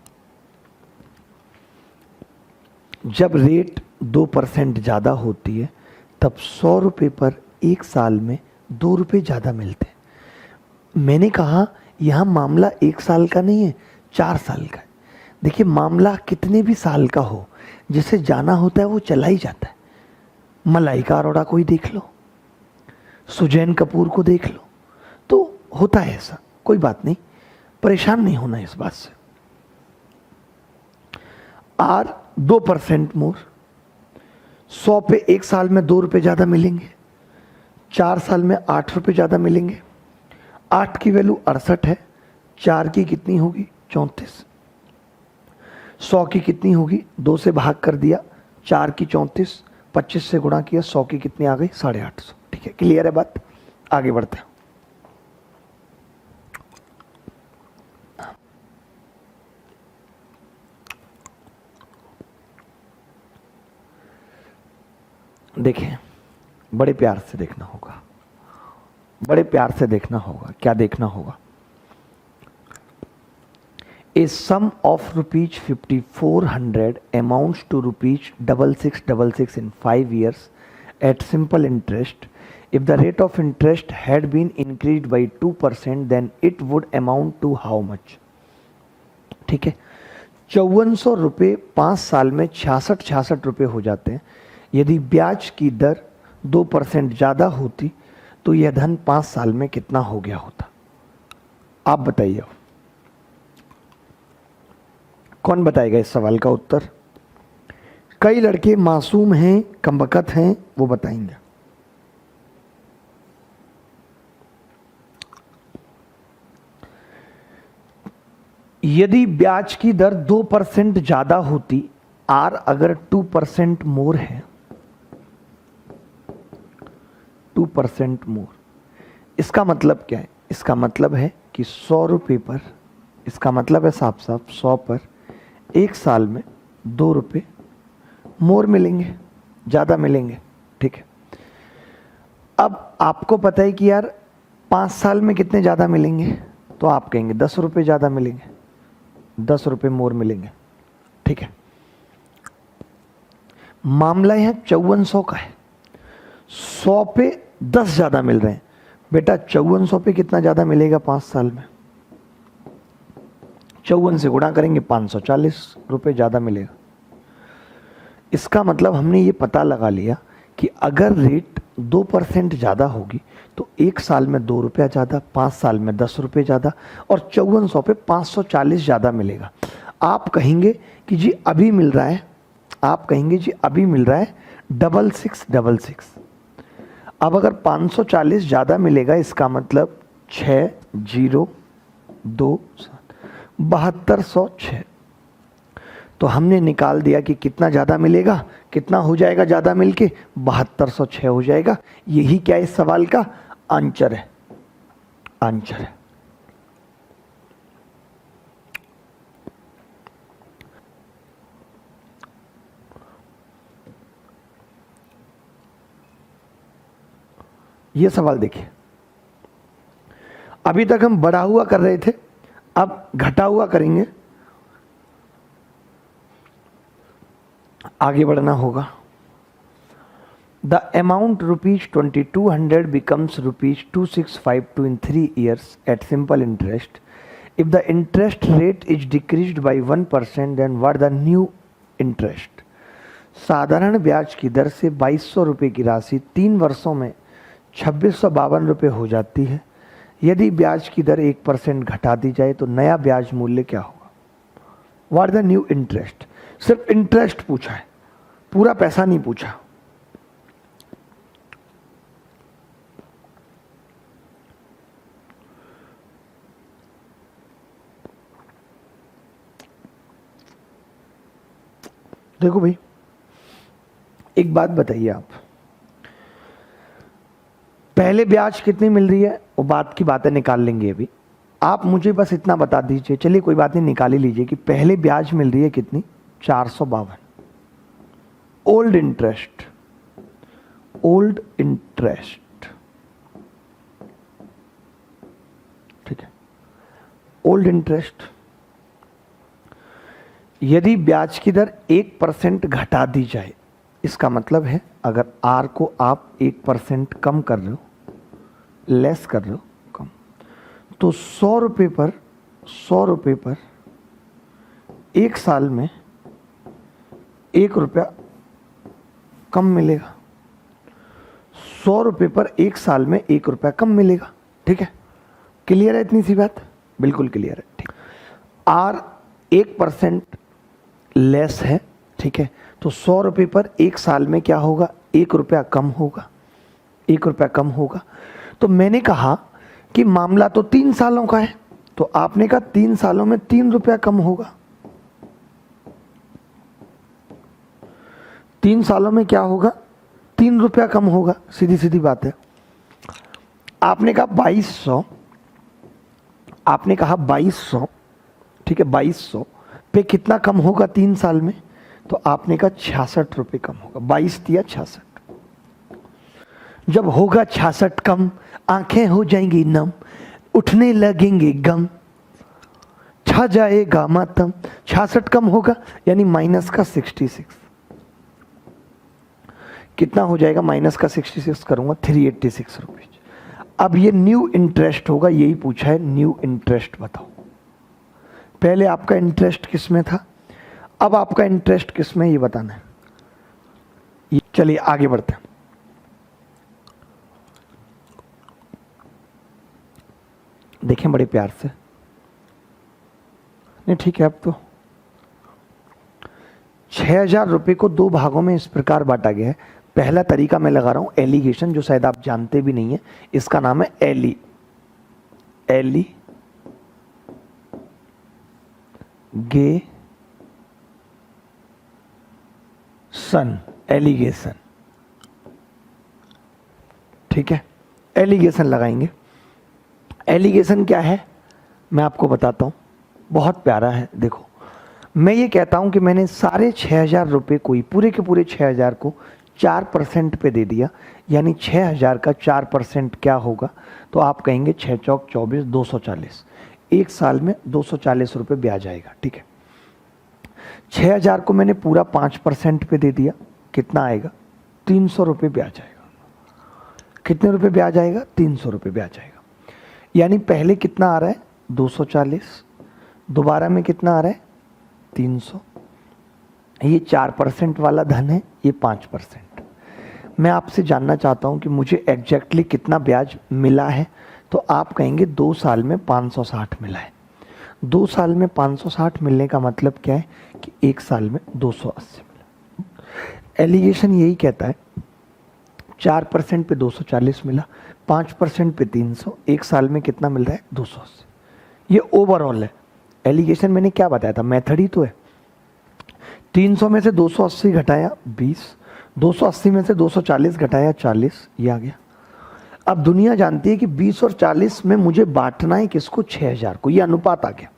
जब रेट 2% ज़्यादा होती है तब 100 रुपये पर एक साल में 2 रुपये ज़्यादा मिलते हैं। मैंने कहा यहाँ मामला 1 साल का नहीं है, 4 साल का है। देखिए, मामला कितने भी साल का हो, जिसे जाना होता है वो चला ही जाता है। मलाइका अरोड़ा को ही देख लो, सुजैन कपूर को देख लो, तो होता है ऐसा। कोई बात नहीं, परेशान नहीं होना इस बात से। आर 2% मोर, 100 पे एक साल में 2 रुपये ज़्यादा मिलेंगे, 4 साल में 8 रुपये ज़्यादा मिलेंगे। 8 की वैल्यू 68 है, 4 की कितनी होगी, 34। 100 की कितनी होगी, 2 से भाग कर दिया, 4 की 34, 25 से गुणा किया, 100 की कितनी आ गई, 850। ठीक है, क्लियर है बात। आगे बढ़ते हैं। देखिए, बड़े प्यार से देखना होगा, बड़े प्यार से देखना होगा। क्या देखना होगा? A sum of rupees 5400 amounts to rupees 6666 in 5 years at simple interest. If the rate of interest had been increased by 2%, then it would amount to how much? ठीक है, 5400 रुपये 5 साल में 66 रुपये हो जाते हैं। यदि ब्याज की दर 2% ज़्यादा होती तो यह धन 5 साल में कितना हो गया होता? आप बताइए। कौन बताएगा इस सवाल का उत्तर? कई लड़के मासूम हैं, कमबख्त हैं, वो बताएंगे। यदि ब्याज की दर 2% ज्यादा होती, आर अगर 2% मोर है, 2% मोर, इसका मतलब क्या है? इसका मतलब है कि 100 रुपये पर, इसका मतलब है साफ साफ 100 पर एक साल में 2 रुपये मोर मिलेंगे, ज़्यादा मिलेंगे। ठीक है, अब आपको पता है कि यार 5 साल में कितने ज़्यादा मिलेंगे, तो आप कहेंगे 10 रुपये ज़्यादा मिलेंगे, 10 रुपये मोर मिलेंगे। ठीक है, मामला यह 5400 का है, 100 पे 10 ज़्यादा मिल रहे हैं। बेटा 5400 पे कितना ज़्यादा मिलेगा 5 साल में? 54 से गुणा करेंगे 540 रुपये ज़्यादा मिलेगा। इसका मतलब हमने ये पता लगा लिया कि अगर रेट 2% ज़्यादा होगी तो एक साल में 2 रुपया ज़्यादा, 5 साल में 10 रुपये ज़्यादा, और 5400 पे 540 ज़्यादा मिलेगा। आप कहेंगे कि जी अभी मिल रहा है, आप कहेंगे जी अभी मिल रहा है 6666। अब अगर 540 ज़्यादा मिलेगा, इसका मतलब 6027 7206। तो हमने निकाल दिया कि कितना ज़्यादा मिलेगा, कितना हो जाएगा ज़्यादा मिलके, 7206 हो जाएगा। यही क्या इस सवाल का आंसर है, आंसर है। ये सवाल देखिए, अभी तक हम बढ़ा हुआ कर रहे थे, अब घटा हुआ करेंगे, आगे बढ़ना होगा। The amount ₹2200 becomes ₹2652 in 3 years at simple interest. If the interest rate is decreased by 1%, then what the new interest? साधारण ब्याज की दर से 2200 रुपये की राशि 3 वर्षों में 2652 रुपये हो जाती है। यदि ब्याज की दर 1% घटा दी जाए तो नया ब्याज मूल्य क्या होगा? What the new interest? सिर्फ इंटरेस्ट पूछा है, पूरा पैसा नहीं पूछा। देखो भाई, एक बात बताइए, आप पहले ब्याज कितनी मिल रही है वो बात की बातें निकाल लेंगे अभी। आप मुझे बस इतना बता दीजिए, चलिए कोई बात नहीं, निकाल ही लीजिए कि पहले ब्याज मिल रही है कितनी, 452। ओल्ड इंटरेस्ट, ओल्ड इंटरेस्ट, ठीक है, ओल्ड इंटरेस्ट। यदि ब्याज की दर 1% घटा दी जाए, इसका मतलब है अगर आर को आप 1% कम कर रहे हो, लेस कर रहे हो, कम, तो 100 रुपये पर, 100 रुपये पर एक साल में 1 रुपया कम मिलेगा। 100 रुपये पर एक साल में 1 रुपया कम मिलेगा। ठीक है, क्लियर है इतनी सी बात? बिल्कुल क्लियर है। ठीक, आर 1% लेस है, ठीक है, तो 100 रुपये पर एक साल में क्या होगा, 1 रुपया कम होगा, 1 रुपया कम होगा। तो मैंने कहा कि मामला तो 3 सालों का है, तो आपने कहा 3 सालों में 3 रुपया कम होगा। 3 सालों में क्या होगा, 3 रुपया कम होगा, सीधी सीधी बात है। आपने कहा 2200, आपने कहा 2200, ठीक है, 2200 पे कितना कम होगा 3 साल में, तो आपने कहा 66 रुपये कम होगा। 22 दिया 66, जब होगा 66 कम, आंखें हो जाएंगी नम, उठने लगेंगे गम, छा जाएगा मातम। 66 कम होगा यानी माइनस का 66, कितना हो जाएगा, माइनस का 66 करूंगा 386 रुपये। अब ये न्यू इंटरेस्ट होगा, यही पूछा है, न्यू इंटरेस्ट बताओ। पहले आपका इंटरेस्ट किस में था, अब आपका इंटरेस्ट किस में, ये बताना है। चलिए आगे बढ़ते हैं। देखें बड़े प्यार से, नहीं ठीक है, अब तो 6,000 रुपये को दो भागों में इस प्रकार बांटा गया है। पहला तरीका मैं लगा रहा हूं एलिगेशन, जो शायद आप जानते भी नहीं है, इसका नाम है एलिगेशन। ठीक है, एलिगेशन लगाएंगे। एलिगेशन क्या है मैं आपको बताता हूं, बहुत प्यारा है। देखो, मैं ये कहता हूं कि मैंने सारे 6,000 रुपये को ही, पूरे के पूरे 6,000 को 4% पे दे दिया, यानी 6,000 का 4% क्या होगा, तो आप कहेंगे 6 चौक 24, 240। एक साल में 240 रुपये ब्याज आएगा। ठीक है, 6,000 को मैंने पूरा 5% पे दे दिया, कितना आएगा, 300 रुपये ब्याज आएगा। कितने रुपये ब्याज आएगा, 300 रुपये ब्याज आएगा। यानी पहले कितना आ रहा है, 240, दोबारा में कितना आ रहा है, 300। ये 4% वाला धन है, ये 5%। मैं आपसे जानना चाहता हूं कि मुझे एग्जैक्टली कितना ब्याज मिला है, तो आप कहेंगे 2 साल में 560 मिला है। 2 साल में 560 मिलने का मतलब क्या है कि 1 साल में 280 मिला। एलिगेशन यही कहता है 4% पे 240 मिला, 5% पे 300, 1 साल में कितना मिल रहा है, 280। ये ओवरऑल है। एलिगेशन मैंने क्या बताया था, मेथड ही तो है। 300 में से 280 घटाया 20, 280 में से 240 घटाया 40, ये आ गया। अब दुनिया जानती है कि 20 और 40 में मुझे बांटना है किसको, 6,000 को। ये अनुपात आ गया।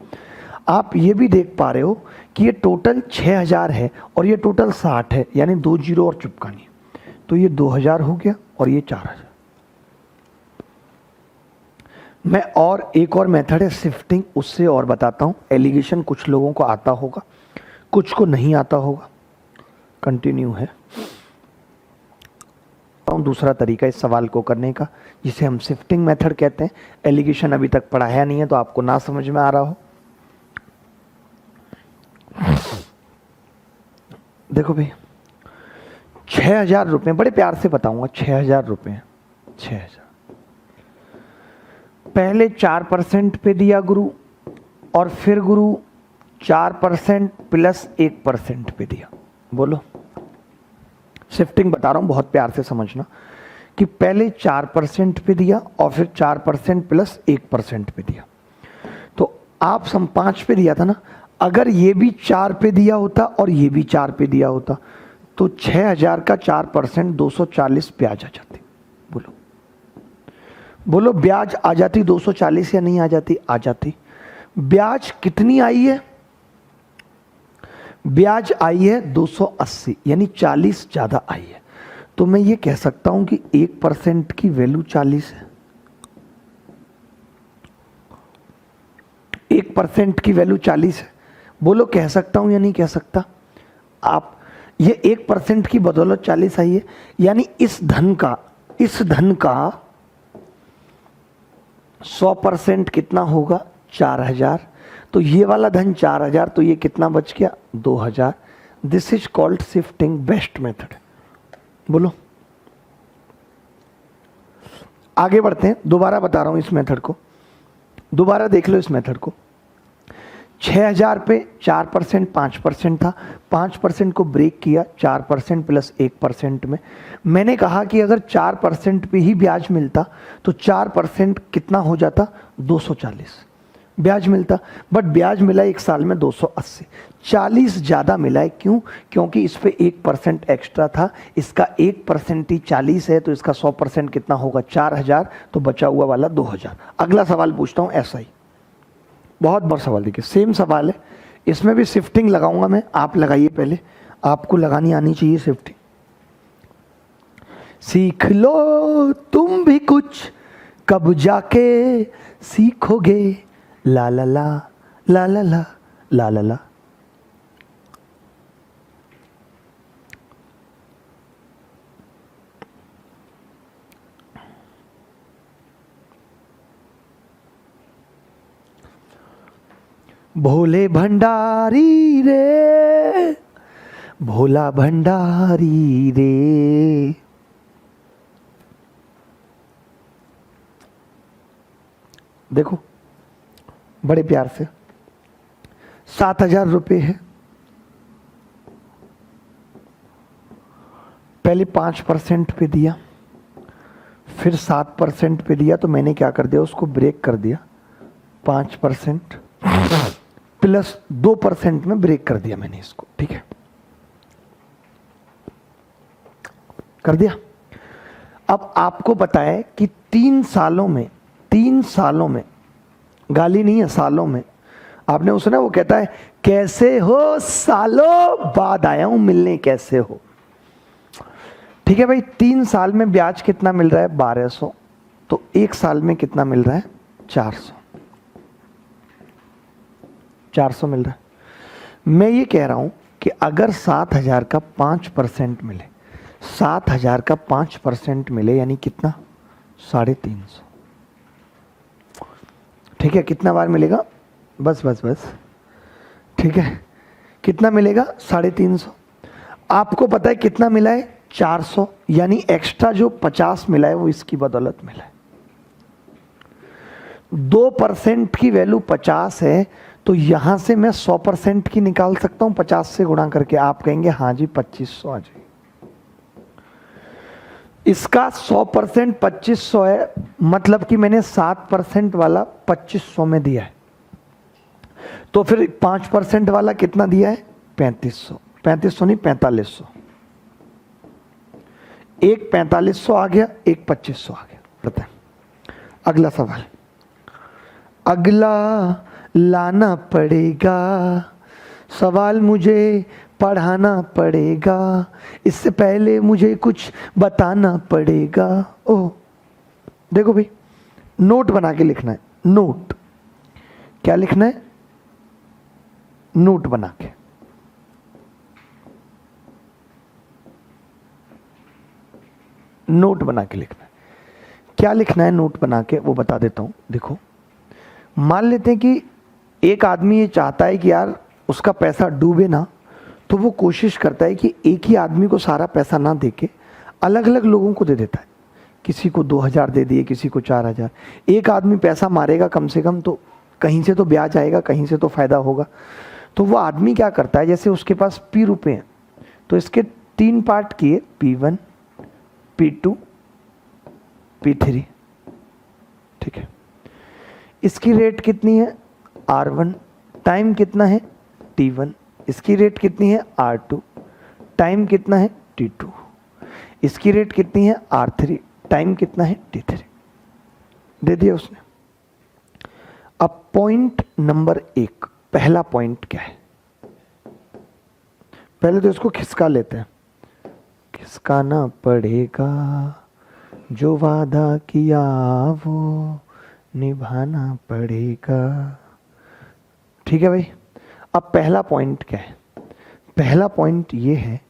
आप ये भी देख पा रहे हो कि ये टोटल 6,000 है और ये टोटल 60 है, यानी 2 जीरो और चिपकानी है, तो ये 2,000 हो गया और ये 4,000। मैं और एक और मेथड है शिफ्टिंग, उससे और बताता हूं। एलिगेशन कुछ लोगों को आता होगा, कुछ को नहीं आता होगा। कंटिन्यू है दूसरा तरीका इस सवाल को करने का, जिसे हम शिफ्टिंग मेथड कहते हैं। एलिगेशन अभी तक पढ़ाया नहीं है तो आपको ना समझ में आ रहा हो। देखो भाई, 6,000 रुपये, बड़े प्यार से बताऊंगा, 6,000 रुपये, 6,000 पहले 4% पे दिया गुरु, और फिर गुरु 4% प्लस 1% पे दिया। बोलो, शिफ्टिंग बता रहा हूं, बहुत प्यार से समझना कि पहले 4% पे दिया और फिर 4% प्लस 1% पे दिया। तो आप सम 5 पे दिया था ना, अगर ये भी 4 पे दिया होता और ये भी 4 पे दिया होता, तो 6,000 का 4% 240 ब्याज आ जाती। बोलो बोलो, ब्याज आ जाती 240 या नहीं आ जाती, आ जाती। ब्याज कितनी आई है, ब्याज आई है 280, यानी 40 ज्यादा आई है। तो मैं ये कह सकता हूं कि 1% की वैल्यू 40 है। 1% की वैल्यू 40 है। बोलो, कह सकता हूं या नहीं कह सकता आप, ये 1% की बदौलत 40 आई है, यानी इस धन का 100% कितना होगा, 4,000। तो ये वाला धन 4,000, तो ये कितना बच गया, 2,000। This is called shifting, best method. बोलो, आगे बढ़ते हैं। दोबारा बता रहा हूं इस मेथड को, दोबारा देख लो इस मेथड को। 6,000 पे 4% 5% था, 5% को ब्रेक किया 4% प्लस 1% में। मैंने कहा कि अगर 4% पे ही ब्याज मिलता तो 4% कितना हो जाता, 240 ब्याज मिलता, बट ब्याज मिला 1 साल में 280, 40 ज़्यादा मिला है। क्यों? क्योंकि इस पे 1% एक्स्ट्रा था, इसका 1% ही 40 है, तो इसका 100% कितना होगा, 4,000, तो बचा हुआ वाला 2,000। अगला सवाल पूछता हूँ ऐसा ही, बहुत बड़ा सवाल। देखिए, सेम सवाल है, इसमें भी शिफ्टिंग लगाऊंगा मैं, आप लगाइए पहले, आपको लगानी आनी चाहिए शिफ्टिंग। सीख लो तुम भी कुछ, कब जाके सीखोगे, ला ला ला ला ला ला ला ला ला। भोले भंडारी रे, भोला भंडारी रे। देखो बड़े प्यार से, 7,000 रुपये है, पहले 5% पे दिया, फिर 7% पे दिया, तो मैंने क्या कर दिया, उसको ब्रेक कर दिया। 5% प्लस 2% में ब्रेक कर दिया मैंने इसको, ठीक है, कर दिया। अब आपको बताए कि 3 सालों में, गाली नहीं है, सालों में, आपने उसने, वो कहता है कैसे हो, सालों बाद आया हूं मिलने, कैसे हो। ठीक है भाई, 3 साल में ब्याज कितना मिल रहा है, 1200, तो 1 साल में कितना मिल रहा है, 400 मिल रहा है। मैं ये कह रहा हूं कि अगर 7000 का 5% मिले, 7000 का 5% मिले यानी कितना, 350। ठीक है, कितना बार मिलेगा, बस, ठीक है, कितना मिलेगा, 350। आपको पता है कितना मिला है, 400, यानी एक्स्ट्रा जो 50 मिला है वो इसकी बदौलत मिला है। 2% की वैल्यू 50 है, तो यहां से मैं 100% की निकाल सकता हूं 50 से गुणा करके। आप कहेंगे हाँ जी 2500 आ जाए। इसका 100% 2500 है, मतलब कि मैंने 7% वाला 2500 में दिया है, तो फिर 5% वाला कितना दिया है, 3500, 3500 नहीं 4500। एक 4500 आ गया, एक 2500 आ गया। पता है, अगला सवाल, अगला लाना पड़ेगा, सवाल मुझे पढ़ाना पड़ेगा, इससे पहले मुझे कुछ बताना पड़ेगा। ओह देखो भाई, नोट बना के लिखना है, नोट, क्या लिखना है, नोट बना के। नोट बना के लिखना है। क्या लिखना है नोट बना के, वो बता देता हूं। देखो, मान लेते हैं कि एक आदमी ये चाहता है कि यार उसका पैसा डूबे ना, तो वो कोशिश करता है कि एक ही आदमी को सारा पैसा ना देके अलग अलग लोगों को दे देता है। किसी को 2000 दे दिए, किसी को 4000। एक आदमी पैसा मारेगा कम से कम, तो कहीं से तो ब्याज आएगा, कहीं से तो फायदा होगा। तो वो आदमी क्या करता है, जैसे उसके पास P रुपए हैं, तो इसके 3 पार्ट किए, P1, P2, P3। ठीक है, इसकी रेट कितनी है, R1, टाइम कितना है, T1। इसकी रेट कितनी है, R2, टाइम कितना है, T2। इसकी रेट कितनी है, R3, टाइम कितना है, T3। दे दिया उसने। अब पॉइंट नंबर 1, पहला पॉइंट क्या है, पहले तो इसको खिसका लेते हैं। खिसकाना पड़ेगा, जो वादा किया वो निभाना पड़ेगा। ठीक है भाई, अब पहला पॉइंट क्या है, पहला पॉइंट ये है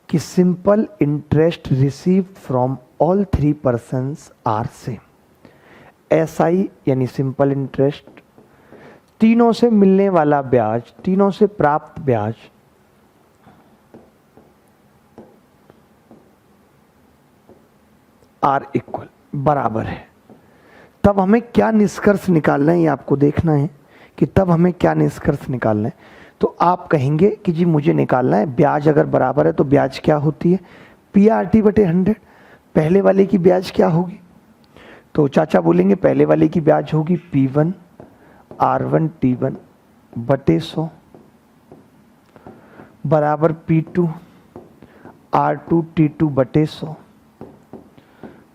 कि simple interest received from all 3 persons are same. SI यानी सिंपल इंटरेस्ट, तीनों से मिलने वाला ब्याज, तीनों से प्राप्त ब्याज आर इक्वल, बराबर है। तब हमें क्या निष्कर्ष निकालना है, ये आपको देखना है कि तब हमें क्या निष्कर्ष निकालना है। तो आप कहेंगे कि जी मुझे निकालना है ब्याज अगर बराबर है तो ब्याज क्या होती है, PRT/100। पहले वाले की ब्याज क्या होगी, तो चाचा बोलेंगे पहले वाले की ब्याज होगी P1 R1 T1 बटे 100 बराबर P2 R2 T2 बटे 100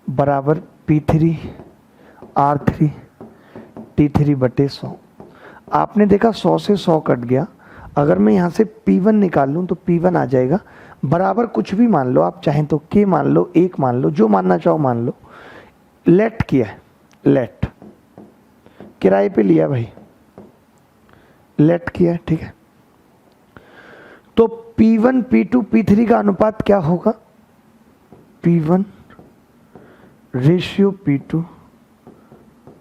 बराबर P3 R3 T3 बटे 100। आपने देखा 100 से 100 कट गया। अगर मैं यहाँ से P1 निकाल लूँ तो P1 आ जाएगा बराबर, कुछ भी मान लो आप, चाहें तो K मान लो, 1 मान लो, जो मानना चाहो मान लो। लेट किया है, लेट किराए पे लिया भाई, लेट किया है, ठीक है। तो P1 P2 P3 का अनुपात क्या होगा, P1 ratio P2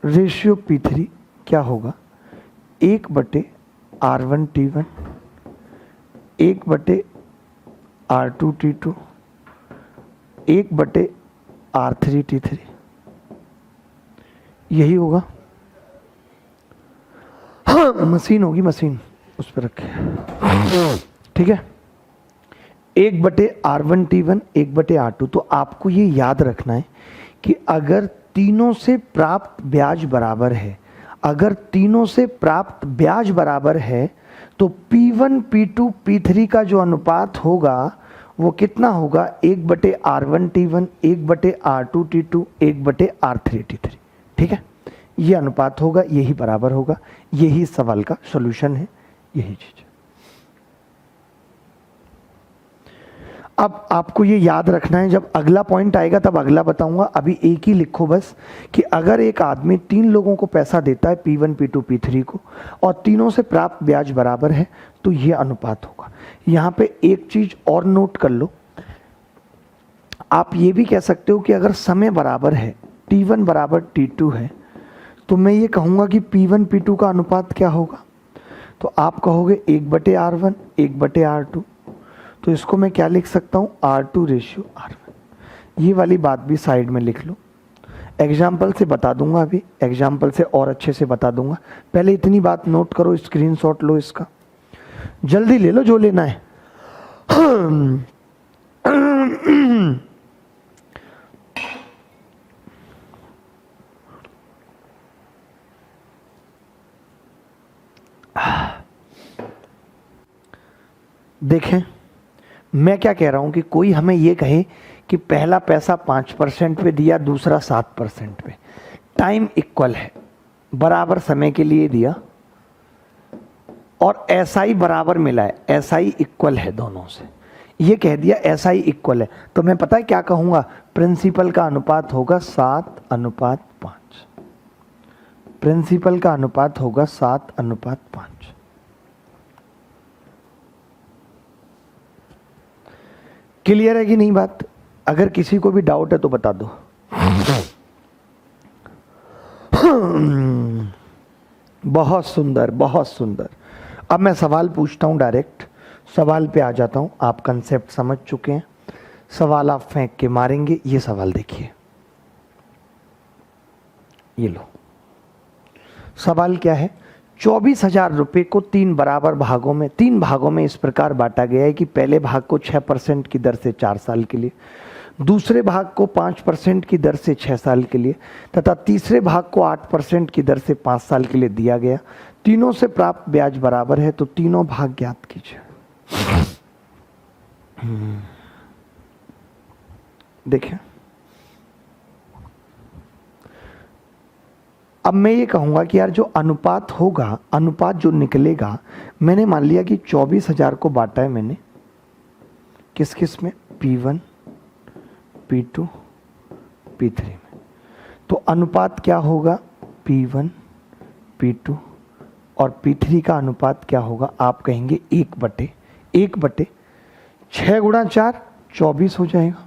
ratio P3 क्या होगा, 1 बटे R1 T1 1 बटे R2 T2 1 बटे R3 T3, यही होगा। हाँ, मशीन होगी, मशीन उस पर रखे, ठीक है। 1/R1T1 1/R2। तो आपको ये याद रखना है कि अगर तीनों से प्राप्त ब्याज बराबर है, अगर तीनों से प्राप्त ब्याज बराबर है तो P1 P2 P3 का जो अनुपात होगा वो कितना होगा? 1/R1T1 1/R2T2 1/R3T3। ठीक है, ये अनुपात होगा, यही बराबर होगा। यही सवाल का सॉल्यूशन है, यही चीज। अब आपको ये याद रखना है, जब अगला पॉइंट आएगा तब अगला बताऊंगा। अभी एक ही लिखो बस कि अगर एक आदमी 3 लोगों को पैसा देता है, P1 P2 P3 को, और तीनों से प्राप्त ब्याज बराबर है तो ये अनुपात होगा। यहाँ पे एक चीज और नोट कर लो, आप ये भी कह सकते हो कि अगर समय बराबर है, T1 बराबर T2 है, तो मैं ये कहूँगा कि P1 P2 का अनुपात क्या होगा? तो आप कहोगे 1/R1 1/R2। तो इसको मैं क्या लिख सकता हूँ? R2/R1। ये वाली बात भी साइड में लिख लो, एग्जाम्पल से बता दूंगा, अभी एग्जाम्पल से और अच्छे से बता दूंगा। पहले इतनी बात नोट करो, स्क्रीनशॉट लो इसका, जल्दी ले लो जो लेना है। देखें, मैं क्या कह रहा हूं कि कोई हमें ये कहे कि पहला पैसा 5% पे दिया, दूसरा 7% पे, टाइम इक्वल है, बराबर समय के लिए दिया, और SI बराबर मिला है, SI इक्वल है दोनों से, ये कह दिया SI इक्वल है, तो मैं पता है क्या कहूंगा? प्रिंसिपल का अनुपात होगा 7:5। प्रिंसिपल का अनुपात होगा 7:5। क्लियर है कि नहीं बात? अगर किसी को भी डाउट है तो बता दो। बहुत सुंदर, बहुत सुंदर। अब मैं सवाल पूछता हूं, डायरेक्ट सवाल पे आ जाता हूं। आप कंसेप्ट समझ चुके हैं, सवाल आप फेंक के मारेंगे। ये सवाल देखिए, ये लो, सवाल क्या है? 24,000 रुपये को 3 भागों में इस प्रकार बांटा गया है कि पहले भाग को 6% की दर से 4 साल के लिए, दूसरे भाग को 5% की दर से 6 साल के लिए, तथा तीसरे भाग को 8% की दर से 5 साल के लिए दिया गया। तीनों से प्राप्त ब्याज बराबर है, तो तीनों भाग ज्ञात कीजिए। देखें, अब मैं ये कहूँगा कि यार जो अनुपात होगा, अनुपात जो निकलेगा, मैंने मान लिया कि 24,000 को बांटा है मैंने किस किस में? P1 P2 P3 में। तो अनुपात क्या होगा? P1 P2 और P3 का अनुपात क्या होगा? आप कहेंगे 1/6 गुणा 4 24 हो जाएगा।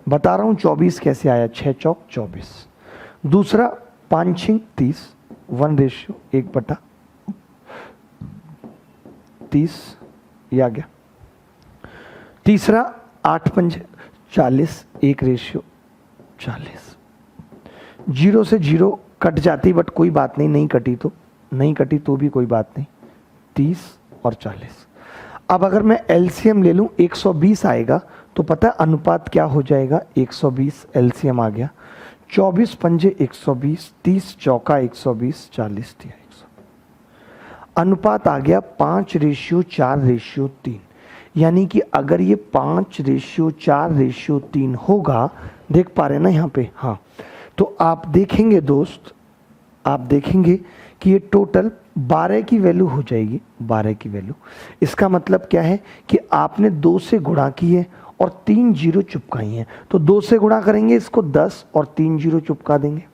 बता रहा हूँ 24 कैसे आया, 6 चौक 24। दूसरा 5 6 30, 1/30, ये आ गया। तीसरा 8 5 40, 1/40। 0 से 0 कट जाती, बट कोई बात नहीं, नहीं कटी तो भी कोई बात नहीं। 30 और 40। अब अगर मैं LCM ले लूं, 120 आएगा, तो पता है अनुपात क्या हो जाएगा? 120 LCM आ गया। 24 पंजे 120, 30 चौका 120, 40 दिया 100। अनुपात आ गया 5:4:3। यानी कि अगर ये 5:4:3 होगा, देख पा रहे हैं ना यहाँ पे? हाँ। तो आप देखेंगे दोस्त, आप देखेंगे कि ये टोटल 12 की वैल्यू हो जाएगी, 12 की वैल्यू। इसका मतलब क्या है कि आपने 2 से गुणा की है और 3 जीरो चुपकाई हैं, तो 2 से गुणा करेंगे इसको 10 और 3 जीरो चुपका देंगे,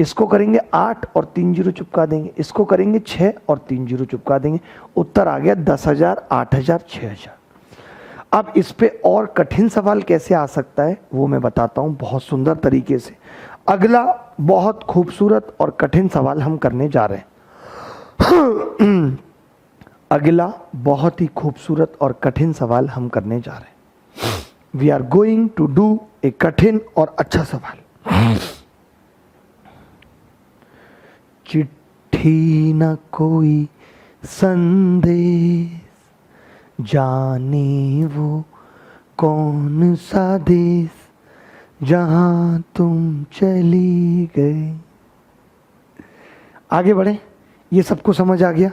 इसको करेंगे 8 और 3 जीरो चुपका देंगे, इसको करेंगे 6 और 3 जीरो चुपका देंगे। उत्तर आ गया 10,000, 8,000, 6,000। अब इस पे और कठिन सवाल कैसे आ सकता है वो मैं बताता हूं बहुत सुंदर तरीके से। अगला बहुत खूबसूरत और कठिन सवाल हम करने जा रहे हैं। अगला बहुत ही खूबसूरत और कठिन सवाल हम करने जा रहे हैं। We are going to do a कठिन और अच्छा सवाल। चिट्ठी न कोई संदेश, जाने वो कौन सा देश जहां तुम चली गए। आगे बढ़े, ये सबको समझ आ गया।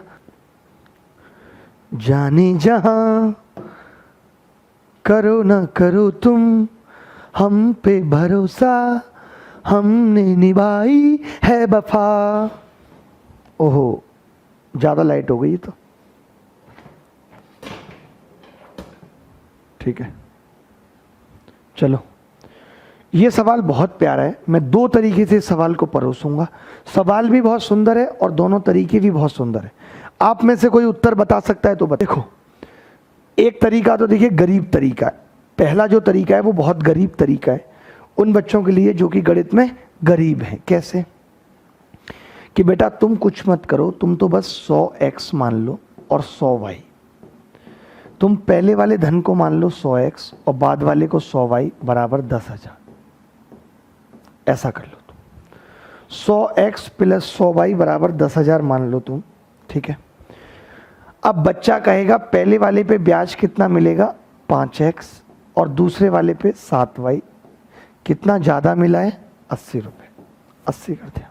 जाने जहां करो ना करो तुम, हम पे भरोसा हमने निभाई है वफा। ओहो, ज्यादा लाइट हो गई तो ठीक है। चलो, ये सवाल बहुत प्यारा है। मैं दो तरीके से सवाल को परोसूंगा। सवाल भी बहुत सुंदर है और दोनों तरीके भी बहुत सुंदर है। आप में से कोई उत्तर बता सकता है तो बता। देखो, एक तरीका तो देखिए गरीब तरीका है। पहला जो तरीका है वो बहुत गरीब तरीका है उन बच्चों के लिए जो कि गणित में गरीब हैं। कैसे? कि बेटा तुम कुछ मत करो, तुम तो बस 100x मान लो और 100y। तुम पहले वाले धन को मान लो 100x और बाद वाले को 100y बराबर 10,000। ऐसा कर लो तुम, 100x प्लस 100y बराबर 10,000 मान लो तुम, ठीक है। अब बच्चा कहेगा पहले वाले पे ब्याज कितना मिलेगा 5x और दूसरे वाले पे 7y। कितना ज्यादा मिला है 80 रुपए। 80 कर दिया,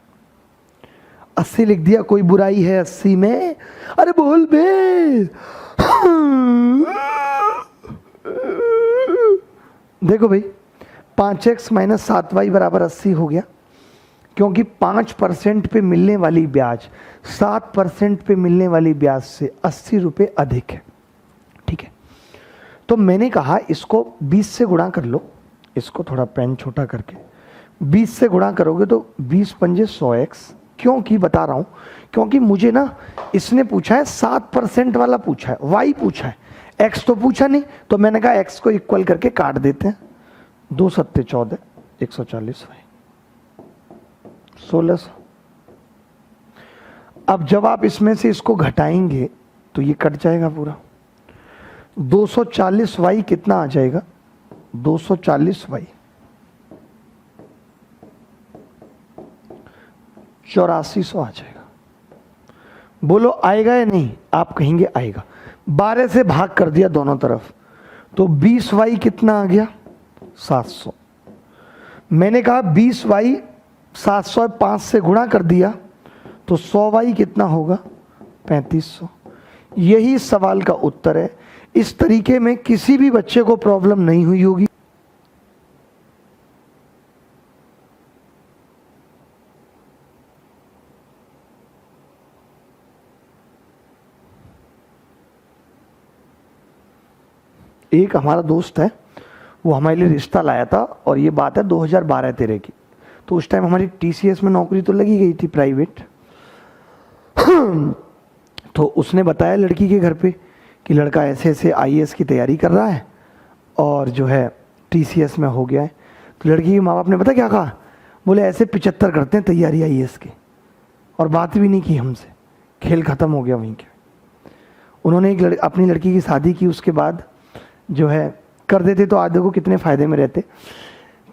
80 लिख दिया। कोई बुराई है 80 में? अरे बोल बे। देखो भाई, 5x माइनस 7y बराबर 80 हो गया, क्योंकि 5% पे मिलने वाली ब्याज 7% पे मिलने वाली ब्याज से 80 रुपए अधिक है, ठीक है। तो मैंने कहा इसको 20 से गुणा कर लो। इसको थोड़ा पेन छोटा करके 20 से गुणा करोगे तो 20 पंजे 100x। क्योंकि बता रहा हूं, क्योंकि मुझे ना इसने पूछा है 7% वाला पूछा है, y पूछा है, x तो पूछा नहीं। तो मैंने कहा x को इक्वल करके काट देते हैं। 2 सत्ते 14, 140 y 1600। अब जब आप इसमें से इसको घटाएंगे तो ये कट जाएगा पूरा। 240y कितना आ जाएगा? 240y 8400 आ जाएगा। बोलो आएगा या नहीं? आप कहेंगे आएगा। 12 से भाग कर दिया दोनों तरफ तो 20y कितना आ गया? 700। मैंने कहा 20y 705 से गुणा कर दिया तो 100y कितना होगा? 3500। यही सवाल का उत्तर है। इस तरीके में किसी भी बच्चे को प्रॉब्लम नहीं हुई होगी। एक हमारा दोस्त है, वो हमारे लिए रिश्ता लाया था और ये बात है 2012-13 की। तो उस टाइम हमारी टीसीएस में नौकरी तो लगी गई थी प्राइवेट। तो उसने बताया लड़की के घर पे कि लड़का ऐसे ऐसे आईएएस की तैयारी कर रहा है और जो है टीसीएस में हो गया है। तो लड़की के माँ बाप ने पता क्या कहा? बोले ऐसे 75 करते हैं तैयारी आईएएस की, और बात भी नहीं की हमसे। खेल खत्म हो गया वहीं के। उन्होंने अपनी लड़की की शादी की, उसके बाद जो है कर देते तो आज देखो कितने फ़ायदे में रहते।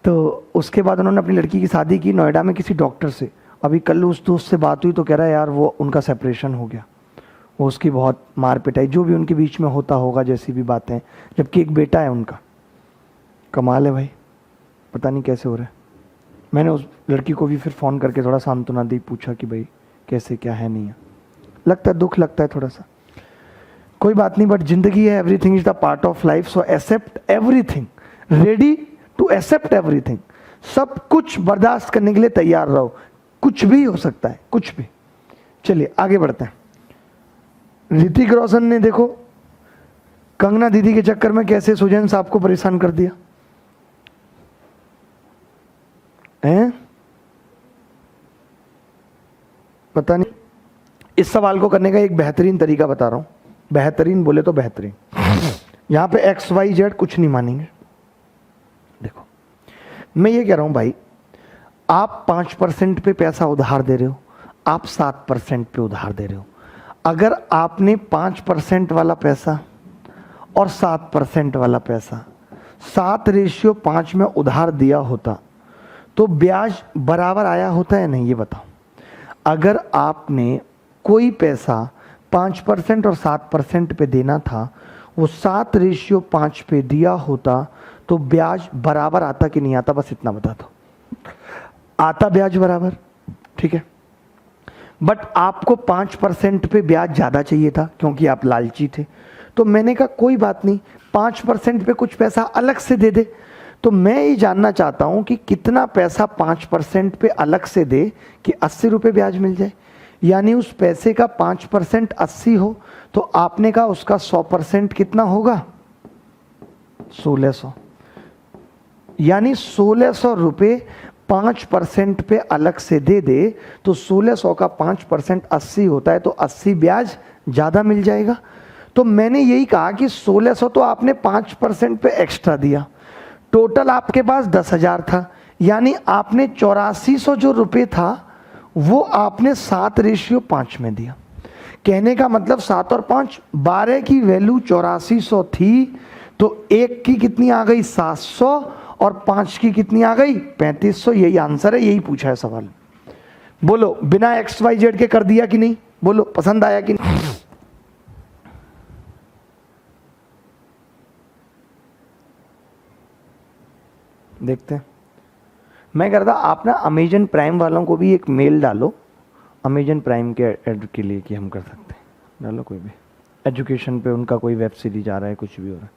तो उसके बाद उन्होंने अपनी लड़की की शादी की नोएडा में किसी डॉक्टर से। अभी कल उस दोस्त से बात हुई तो कह रहा है यार वो उनका सेपरेशन हो गया, वो उसकी बहुत मार पिटाई, जो भी उनके बीच में होता होगा, जैसी भी बातें, जबकि एक बेटा है उनका। कमाल है भाई, पता नहीं कैसे हो रहा है। मैंने उस लड़की को भी फिर फ़ोन करके थोड़ा सांत्वना दी, पूछा कि भाई कैसे क्या है, नहीं है। लगता है दुख लगता है थोड़ा सा, कोई बात नहीं, बट जिंदगी है, everything is the part of life, so accept everything, ready to accept everything. सब कुछ बर्दाश्त करने के लिए तैयार रहो, कुछ भी हो सकता है, कुछ भी। चलिए आगे बढ़ते हैं। ऋतिक रोशन ने देखो कंगना दीदी के चक्कर में कैसे सुजैन साहब को परेशान कर दिया है, पता नहीं। इस सवाल को करने का एक बेहतरीन तरीका बता रहा हूं, बेहतरीन बोले तो बेहतरीन। यहां पे एक्स वाई जेड कुछ नहीं मानेंगे। देखो मैं ये कह रहा हूं भाई, आप 5% पे पैसा उधार दे रहे हो, आप 7% पे उधार दे रहे हो। अगर आपने 5% वाला पैसा और 7% वाला पैसा 7:5 में उधार दिया होता तो ब्याज बराबर आया होता है नहीं, ये बताओ। अगर आपने कोई पैसा 5% और 7% पे देना था, वो 7:5 पे दिया होता तो ब्याज बराबर आता कि नहीं आता, बस इतना बता दो। आता ब्याज बराबर, ठीक है। बट आपको 5% पे ब्याज ज़्यादा चाहिए था क्योंकि आप लालची थे। तो मैंने कहा कोई बात नहीं, 5% पे कुछ पैसा अलग से दे दे। तो मैं ये जानना चाहता हूं कि कितना पैसा 5% पे अलग से दे कि 80 रुपये ब्याज मिल जाए। यानी उस पैसे का 5% 80 हो, तो आपने कहा उसका 100% कितना होगा, 1600। यानी 1600 रुपये 5% पे अलग से दे दे तो 1600 का 5% 80 होता है, तो 80 ब्याज ज़्यादा मिल जाएगा। तो मैंने यही कहा कि 1600 तो आपने 5% पे एक्स्ट्रा दिया, टोटल आपके पास 10,000 था, यानी आपने 8400 जो रुपये था वो आपने 7:5 में दिया। कहने का मतलब 7 और 5 12 की वैल्यू 8400 थी, तो 1 की कितनी आ गई 700 और 5 की कितनी आ गई 3500। यही आंसर है, यही पूछा है सवाल। बोलो बिना XYZ के कर दिया कि नहीं, बोलो पसंद आया कि नहीं। देखते हैं। मैं कह रहा था आप ना अमेजन प्राइम वालों को भी एक मेल डालो, अमेजन प्राइम के ऐड के लिए कि हम कर सकते हैं, डालो कोई भी एजुकेशन पे उनका कोई वेब सीरीज आ रहा है, कुछ भी हो रहा है।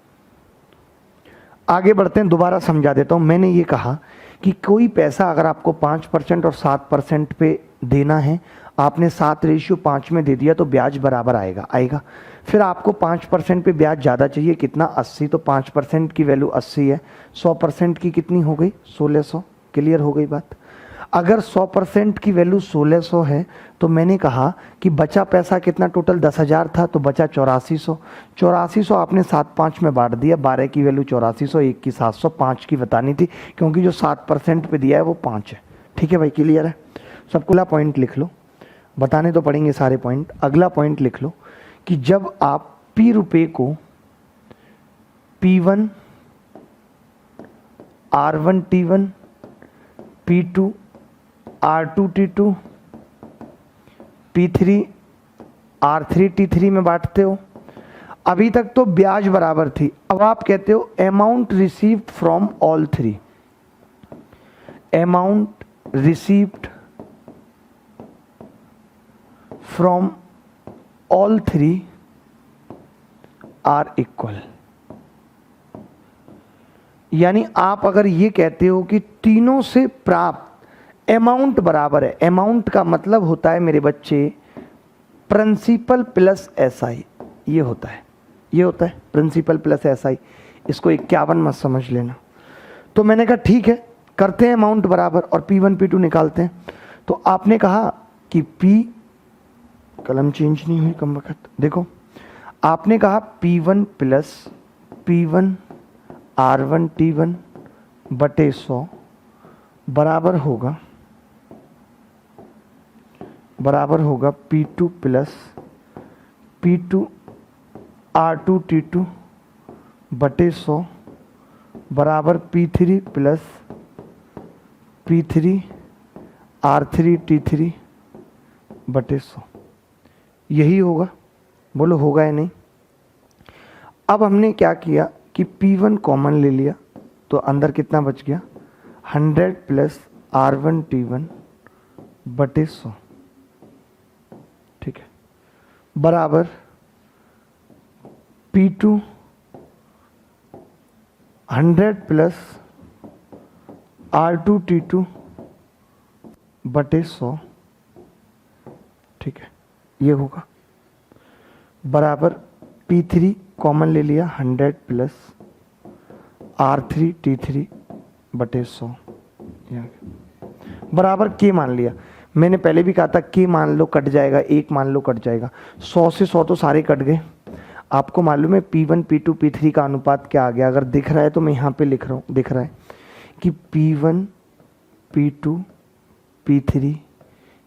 आगे बढ़ते हैं, दोबारा समझा देता हूँ। मैंने ये कहा कि कोई पैसा अगर आपको 5% और 7% पे देना है, आपने 7:5 में दे दिया तो ब्याज बराबर आएगा। फिर आपको 5% पे ब्याज ज़्यादा चाहिए, कितना 80, तो 5% की वैल्यू 80 है, 100% की कितनी हो गई 1600। क्लियर हो गई बात। अगर 100% की वैल्यू 1600 है तो मैंने कहा कि बचा पैसा कितना, टोटल 10,000 था तो बचा 8400। 8400 आपने 7-5 में बांट दिया, 12 की वैल्यू 8400, 1 की 700, 5 की बतानी थी क्योंकि जो 7% पे दिया है वो 5 है। ठीक है भाई, क्लियर है सबको। अगला पॉइंट लिख लो, बताने तो पड़ेंगे सारे पॉइंट। अगला पॉइंट लिख लो कि जब आप P रुपये को P1 R1 T1 P2 R2 T2 P3 R3 T3 में बांटते हो, अभी तक तो ब्याज बराबर थी। अब आप कहते हो amount received from all three, amount received from all three are equal. यानी आप अगर ये कहते हो कि तीनों से प्राप्त अमाउंट बराबर है, अमाउंट का मतलब होता है मेरे बच्चे प्रिंसिपल प्लस SI, ये होता है प्रिंसिपल प्लस SI। इसको 51 मत समझ लेना। तो मैंने कहा ठीक है, करते हैं अमाउंट बराबर और P1 P2 निकालते हैं। तो आपने कहा कि P, कलम चेंज नहीं हुई कम वक्त, देखो आपने कहा P1 plus P1 R1 T1 बटे 100 बराबर होगा P2 plus P2 R2 T2 बटे 100 बराबर P3 plus P3 R3 T3 बटे 100। यही होगा, बोलो होगा या नहीं। अब हमने क्या किया कि P1 कॉमन ले लिया तो अंदर कितना बच गया 100 प्लस R1 T1 बटे 100, ठीक है, बराबर P2 100 प्लस R2 T2 बटे 100, ठीक है, ये होगा बराबर P3 कॉमन ले लिया 100 प्लस R3 T3 बटे 100 बराबर K मान लिया। मैंने पहले भी कहा था K मान लो कट जाएगा, 1 मान लो कट जाएगा, 100 से 100 तो सारे कट गए। आपको मालूम है P1 P2 P3 का अनुपात क्या आ गया, अगर दिख रहा है तो मैं यहाँ पे लिख रहा हूँ, दिख रहा है कि P1 P2 P3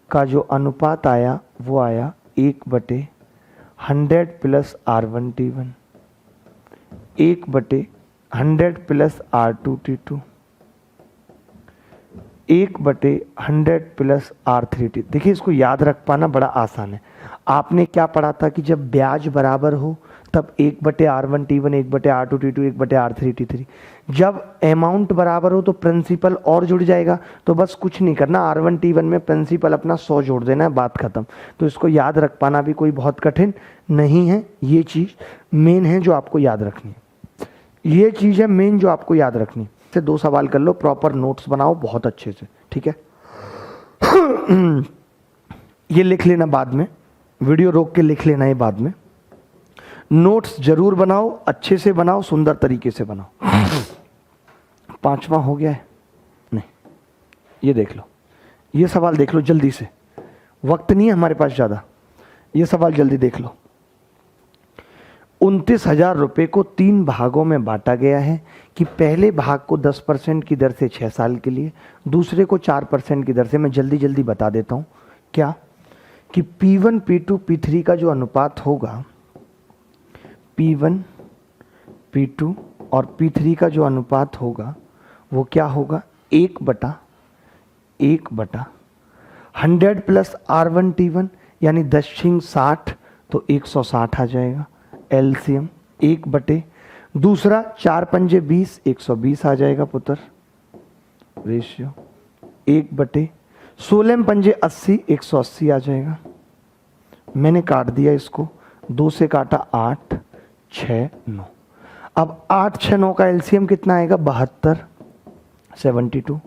का जो अनुपात आया वो आया 1/100 plus R1 T1, 1/100 plus R2 T2, 1/100 plus R3 T। देखिए इसको याद रख पाना बड़ा आसान है। आपने क्या पढ़ा था कि जब ब्याज बराबर हो तब 1/R1T1, 1/R2T2, 1/R3T3। जब अमाउंट बराबर हो तो प्रिंसिपल और जुड़ जाएगा, तो बस कुछ नहीं करना, R1T1 में प्रिंसिपल अपना 100 जोड़ देना है, बात खत्म। तो इसको याद रख पाना भी कोई बहुत कठिन नहीं है। ये चीज़ मेन है जो आपको याद रखनी है, ये चीज़ है मेन जो आपको याद रखनी है। से 2 सवाल कर लो, प्रॉपर नोट्स बनाओ बहुत अच्छे से, ठीक है। ये लिख लेना बाद में, वीडियो रोक के लिख लेना ये बाद में। नोट्स जरूर बनाओ, अच्छे से बनाओ, सुंदर तरीके से बनाओ। 5वां हो गया है? नहीं, ये देख लो, ये सवाल देख लो जल्दी से, वक्त नहीं है हमारे पास ज़्यादा। ये सवाल जल्दी देख लो। 29,000 रुपये को 3 भागों में बांटा गया है कि पहले भाग को 10% की दर से 6 साल के लिए, दूसरे को 4% की दर से। मैं जल्दी जल्दी बता देता हूँ क्या, कि P1, P2, P3 का जो अनुपात होगा, P1, P2 और P3 का जो अनुपात होगा वो क्या होगा, 1/100 प्लस R1T1, यानी 10×60 तो 160 आ जाएगा एलसीएम। 1/, दूसरा 4×5 = 120 आ जाएगा पुत्र रेशियो। 1/, 16×5 = 80, 180 आ जाएगा। मैंने काट दिया इसको, 2 से काटा 8, 6, 9। अब 8, 6, 9 का एलसीएम कितना आएगा, 72, 72।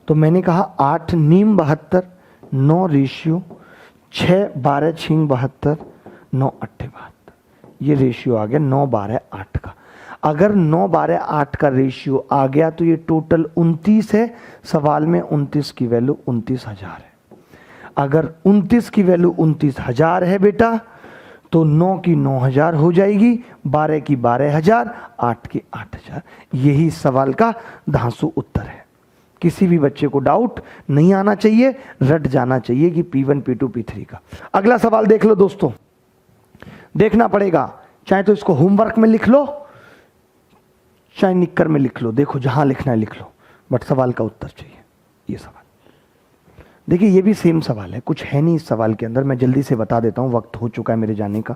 तो मैंने कहा 8 नीम 72, 9 रेशियो, 6, 12, 6, 72, 9, 8, 72। ये रेशियो आ गया 9, 12, 8 का। अगर 9, 12, 8 का रेशियो आ गया तो ये टोटल 29 है। सवाल में 29 की वैल्यू 29,000 है। अगर 29 की वैल्यू 29,000 है बेटा, तो 9 की 9,000 हो जाएगी, 12 की 12,000, 8 की 8,000। यही सवाल का धांसू उत्तर है। किसी भी बच्चे को डाउट नहीं आना चाहिए, रट जाना चाहिए कि P1, P2, P3 का। अगला सवाल देख लो दोस्तों, देखना पड़ेगा, चाहे तो इसको होमवर्क में लिख लो, चाहे निक्कर में लिख लो, देखो जहां लिखना है लिख लो, बट सवाल का उत्तर चाहिए। ये सवाल देखिए, ये भी सेम सवाल है, कुछ है नहीं इस सवाल के अंदर। मैं जल्दी से बता देता हूं, वक्त हो चुका है मेरे जाने का।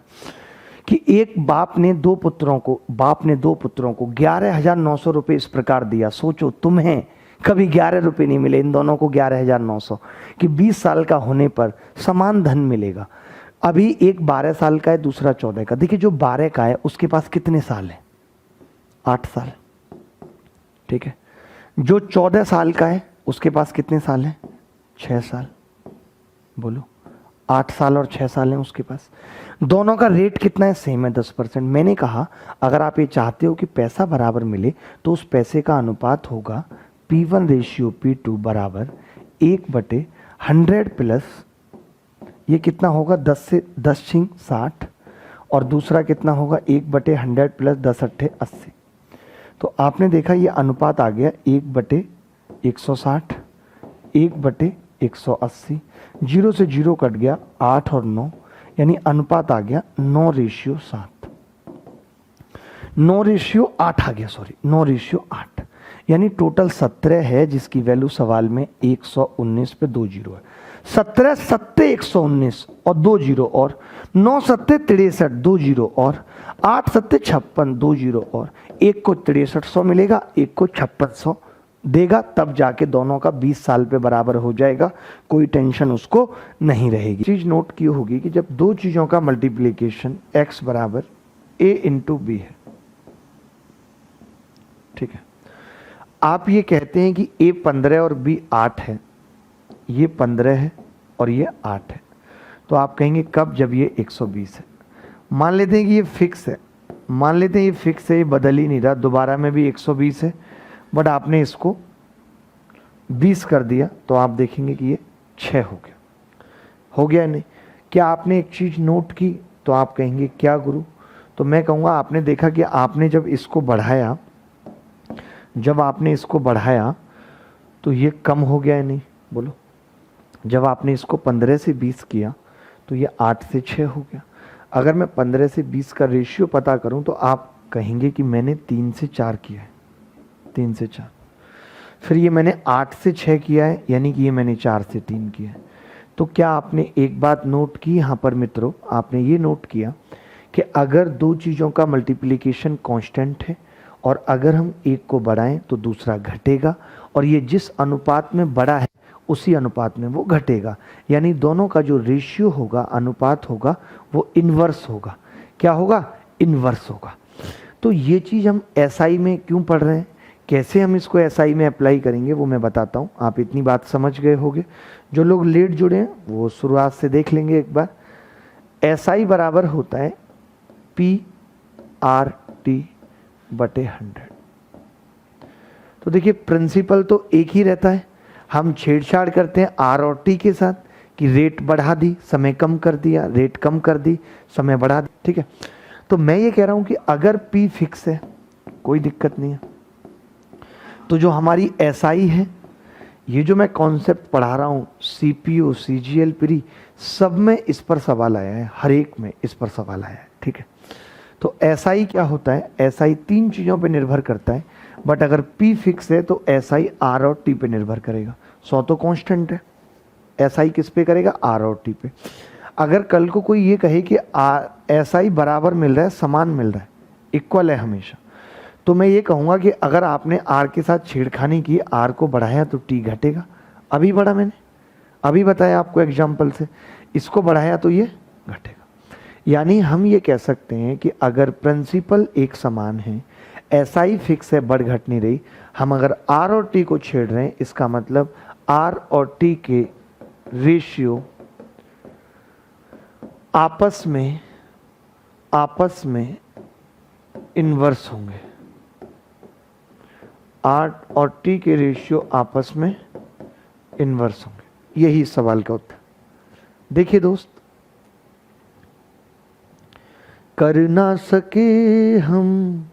कि एक बाप ने दो पुत्रों को 11,900 रुपये इस प्रकार दिया। सोचो, तुम्हें कभी 11 रुपये नहीं मिले, इन दोनों को 11,900, कि 20 साल का होने पर समान धन मिलेगा। अभी एक 12 साल का है, दूसरा 14 का। देखिए, जो 12 का है उसके पास कितने साल है, 8 साल, ठीक है। जो 14 साल का है उसके पास कितने साल है, 6 साल। बोलो, 8 साल और 6 साल है उसके पास। दोनों का रेट कितना है, सेम है, 10%। मैंने कहा अगर आप ये चाहते हो कि पैसा बराबर मिले तो उस पैसे का अनुपात होगा P1 रेशियो P2 बराबर 1/100 प्लस, ये कितना होगा, 10 से 10×60, और दूसरा कितना होगा 1/100 प्लस 10×8 = 80। तो आपने देखा ये अनुपात आ गया 1/160, 1/180। 0 से 0 कट गया, 8 और 9, यानी अनुपात आ गया 9:7। 9:8 आ गया, सॉरी 9:8, यानी टोटल 17 है, जिसकी वैल्यू सवाल में 119 पे 2 जीरो है। 17 7 119 और 2 जीरो, और 9 7 63 2 जीरो, और 8 7 56 2 जीरो, और एक को 6300 मिलेगा, एक को 5600 देगा, तब जाके दोनों का 20 साल पे बराबर हो जाएगा। कोई टेंशन उसको नहीं रहेगी। चीज नोट की होगी कि जब दो चीजों का मल्टीप्लिकेशन x बराबर a इंटू बी है, ठीक है, आप ये कहते हैं कि a 15 और b 8 है, ये 15 है और ये 8 है, तो आप कहेंगे कब, जब ये 120 है। मान लेते हैं कि ये फिक्स है, मान लेते हैं ये फिक्स है, ये बदल ही नहीं रहा, दोबारा में भी 120 है, बट आपने इसको 20 कर दिया, तो आप देखेंगे कि ये 6 हो गया नहीं। क्या आपने एक चीज़ नोट की, तो आप कहेंगे क्या गुरु, तो मैं कहूँगा आपने देखा कि आपने जब इसको बढ़ाया, तो ये कम हो गया है नहीं, बोलो। जब आपने इसको 15 से 20 किया तो ये 8 से 6 हो गया। अगर मैं 15 से 20 का रेशियो पता करूं तो आप कहेंगे कि मैंने 3 से 4 किया है, 3 से 4। फिर ये मैंने 8 से 6 किया है, यानी कि ये मैंने 4 से 3 किया है। तो क्या आपने एक बात नोट की यहाँ पर मित्रों, आपने ये नोट किया कि अगर दो चीज़ों का मल्टीप्लिकेशन कांस्टेंट है और अगर हम एक को बढ़ाएं तो दूसरा घटेगा, और ये जिस अनुपात में बड़ा है उसी अनुपात में वो घटेगा, यानी दोनों का जो रेशियो होगा, अनुपात होगा, वो इन्वर्स होगा। क्या होगा? इन्वर्स होगा। तो ये चीज़ हम एसआई में क्यों पढ़ रहे हैं, कैसे हम इसको एसआई में अप्लाई करेंगे वो मैं बताता हूँ। आप इतनी बात समझ गए होंगे। जो लोग लेट जुड़े हैं वो शुरुआत से देख लेंगे एक बार। एसआई बराबर होता है PRT बटे 100। तो देखिए प्रिंसिपल तो एक ही रहता है, हम छेड़छाड़ करते हैं R और T के साथ कि रेट बढ़ा दी, समय कम कर दिया, रेट कम कर दी, समय बढ़ा दी। ठीक है, तो मैं ये कह रहा हूं कि अगर P फिक्स है कोई दिक्कत नहीं है, तो जो हमारी SI है, ये जो मैं कॉन्सेप्ट पढ़ा रहा हूँ CPO CGL प्री, सब में इस पर सवाल आया है, हर एक में इस पर सवाल आया है। ठीक है, तो SI क्या होता है? SI तीन चीज़ों पे निर्भर करता है, बट अगर P फिक्स है तो SI R और T पे निर्भर करेगा। 100 तो कांस्टेंट है, SI किस पे करेगा? R और T पे। अगर कल को कोई ये कहे कि SI बराबर मिल रहा है, समान मिल रहा है, इक्वल है हमेशा, तो मैं ये कहूँगा कि अगर आपने R के साथ छेड़खानी की, R को बढ़ाया तो T घटेगा। अभी बढ़ा मैंने, अभी बताया आपको एग्जाम्पल से, इसको बढ़ाया तो ये घटेगा। यानी हम ये कह सकते हैं कि अगर प्रिंसिपल एक समान है, SI फिक्स है, बढ़ घट नहीं रही, हम अगर R और T को छेड़ रहे हैं, इसका मतलब R और T के रेशियो आपस में इन्वर्स होंगे। R और T के रेशियो आपस में इन्वर्स होंगे। यही सवाल का उत्तर। देखिए दोस्त, कर ना सके हम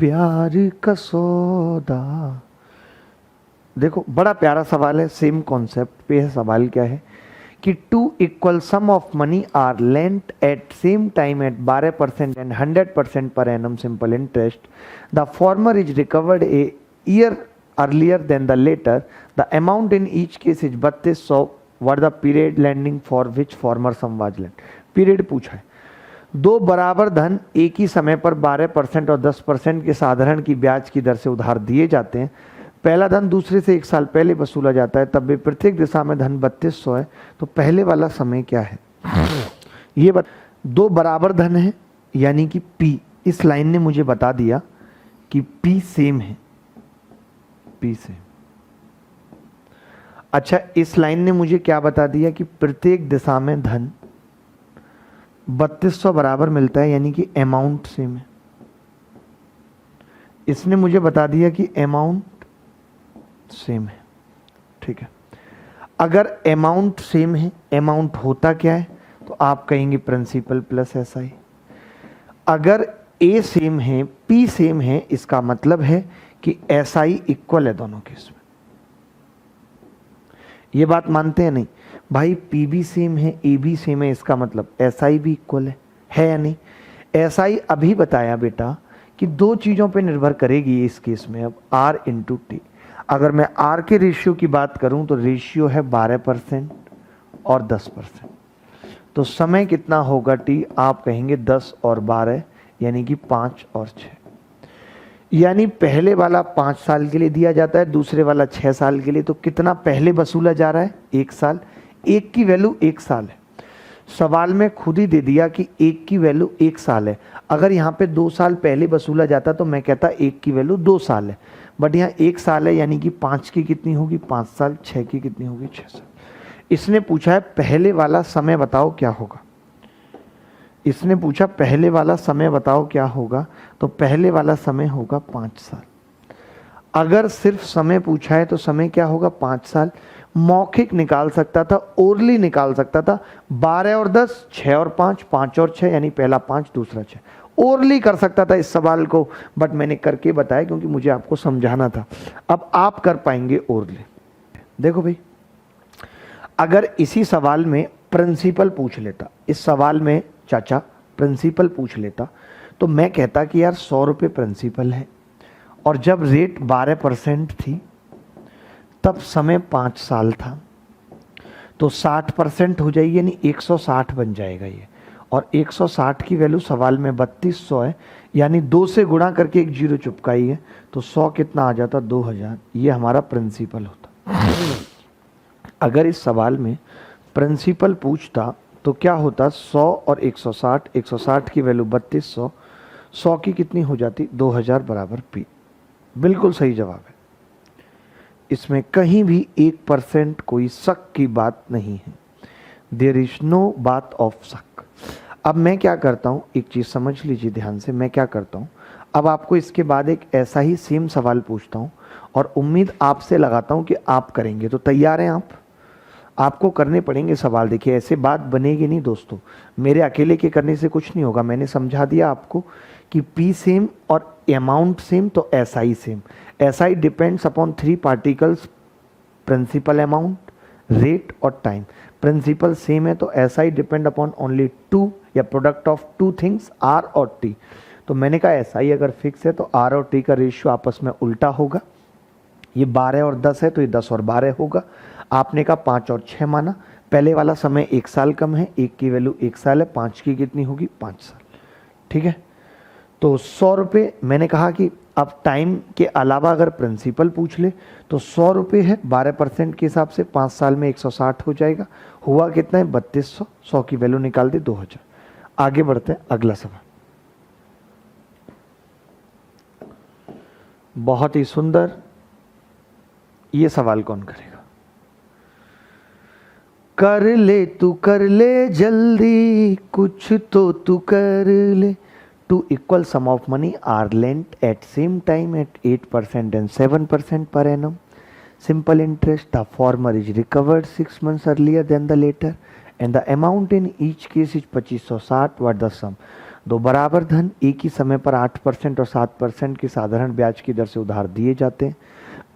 प्यार का सौदा। देखो बड़ा प्यारा सवाल है, सेम कॉन्सेप्ट पे है। सवाल क्या है कि two equal sum of money are lent at same time at 12% and 100% per annum simple interest. The former is recovered a year earlier than the latter. The amount in each case is 3200। What the period lending for which former sum was lent. Period पूछा है। दो बराबर धन एक ही समय पर 12% और 10% के साधारण की ब्याज की दर से उधार दिए जाते हैं। पहला धन दूसरे से एक साल पहले वसूला जाता है, तब भी प्रत्येक दिशा में धन 3200 है। तो पहले वाला समय क्या है ये दो बराबर धन है, यानी कि P, इस लाइन ने मुझे बता दिया कि P सेम है, P सेम। अच्छा, इस लाइन ने मुझे क्या बता दिया कि प्रत्येक दिशा में धन 3200 बराबर मिलता है, यानी कि अमाउंट सेम है। इसने मुझे बता दिया कि अमाउंट सेम है। ठीक है, अगर अमाउंट सेम है, अमाउंट होता क्या है? तो आप कहेंगे प्रिंसिपल प्लस SI। अगर A सेम है, P सेम है, इसका मतलब है कि SI इक्वल है दोनों केस में। ये बात मानते हैं नहीं भाई? P भी सेम है, A भी सेम है, इसका मतलब SI भी इक्वल है या नहीं? SI अभी बताया बेटा कि दो चीजों पे निर्भर करेगी इस केस में। अब R इंटू T, अगर मैं R के रेशियो की बात करूं तो रेशियो है 12% और 10%। तो समय कितना होगा T? आप कहेंगे 10 और 12, यानी कि 5 और 6। यानी पहले वाला 5 साल के लिए दिया जाता है, दूसरे वाला 6 साल के लिए। तो कितना पहले वसूला जा रहा है? 1 साल। एक की वैल्यू 1 साल है। सवाल में खुद ही दे दिया कि एक की वैल्यू 1 साल है। अगर यहाँ पे 2 साल पहले वसूला जाता तो मैं कहता एक की वैल्यू 2 साल है, बट यहाँ 1 साल है, यानी कि 5 की कितनी होगी? 5 साल। 6 की कितनी होगी? 6 साल। इसने पूछा है पहले वाला समय बताओ क्या होगा। इसने पूछा पहले वाला समय बताओ क्या होगा, तो पहले वाला समय होगा 5 साल। अगर सिर्फ समय पूछा है तो समय क्या होगा? 5 साल। मौखिक निकाल सकता था, ओरली निकाल सकता था। 12 और 10, 6 और 5, 5 और 6, यानी पहला 5 दूसरा 6। ओरली कर सकता था इस सवाल को, बट मैंने करके बताया क्योंकि मुझे आपको समझाना था। अब आप कर पाएंगे ओरली। देखो भाई, अगर इसी सवाल में प्रिंसिपल पूछ लेता, इस सवाल में चाचा प्रिंसिपल पूछ लेता, तो मैं कहता कि यार 100 रुपये प्रिंसिपल है, और जब रेट 12% थी तब समय 5 साल था, तो 60% हो जाएगी, यानी 160 बन जाएगा ये। और 160 की वैल्यू सवाल में 3200 है, यानी 2 से गुणा करके एक जीरो चुपकाई है, तो 100 कितना आ जाता, 2000। ये हमारा प्रिंसिपल होता। अगर इस सवाल में प्रिंसिपल पूछता तो क्या होता, 100 और 160, 160 की वैल्यू 3200, 100 की कितनी हो जाती, 2000 बराबर पी। बिल्कुल सही जवाब है, इसमें कहीं भी 1% कोई शक की बात नहीं है। देयर इज नो बात ऑफ शक। अब मैं क्या करता हूँ, एक चीज़ समझ लीजिए ध्यान से, मैं क्या करता हूँ, अब आपको इसके बाद एक ऐसा ही सेम सवाल पूछता हूँ और उम्मीद आपसे लगाता हूँ कि आप करेंगे। तो तैयार हैं आप? आपको करने पड़ेंगे सवाल। देखिए ऐसे बात बनेगी नहीं दोस्तों, मेरे अकेले के करने से कुछ नहीं होगा। मैंने समझा दिया आपको कि पी सेम और अमाउंट सेम तो SI same. SI depends upon 3 particles, principal, amount, rate और टाइम। प्रिंसिपल सेम है तो एसआई डिपेंड अपॉन ओनली 2 या प्रोडक्ट ऑफ 2 थिंग्स, आर और टी। तो मैंने कहा एसआई अगर फिक्स है तो आर और टी का रेशियो आपस में उल्टा होगा। ये 12 और 10 है तो ये 10 और 12 होगा। आपने कहा 5 और 6 माना, पहले वाला समय 1 साल कम है, 1 की वैल्यू 1 साल है, 5 की कितनी होगी, 5 साल। ठीक है, तो 100 रुपये। मैंने कहा कि अब टाइम के अलावा अगर प्रिंसिपल पूछ ले तो 100 रुपये है, 12% के हिसाब से 5 साल में 160 हो जाएगा। हुआ कितना है, 3200। 100 की वैल्यू निकाल दे, 2000। आगे बढ़ते हैं, अगला सवाल बहुत ही सुंदर। ये सवाल कौन करेगा? कर ले तू कर ले जल्दी, कुछ तो तू कर ले। Two equal sum of money are lent at same time at 8% and 7% per annum. Simple interest, the former is recovered 6 months earlier than the later and the amount in each case is 2560. What the sum? दो बराबर धन एक ही समय पर 8% और 7% की साधारण ब्याज की दर से उधार दिए जाते हैं।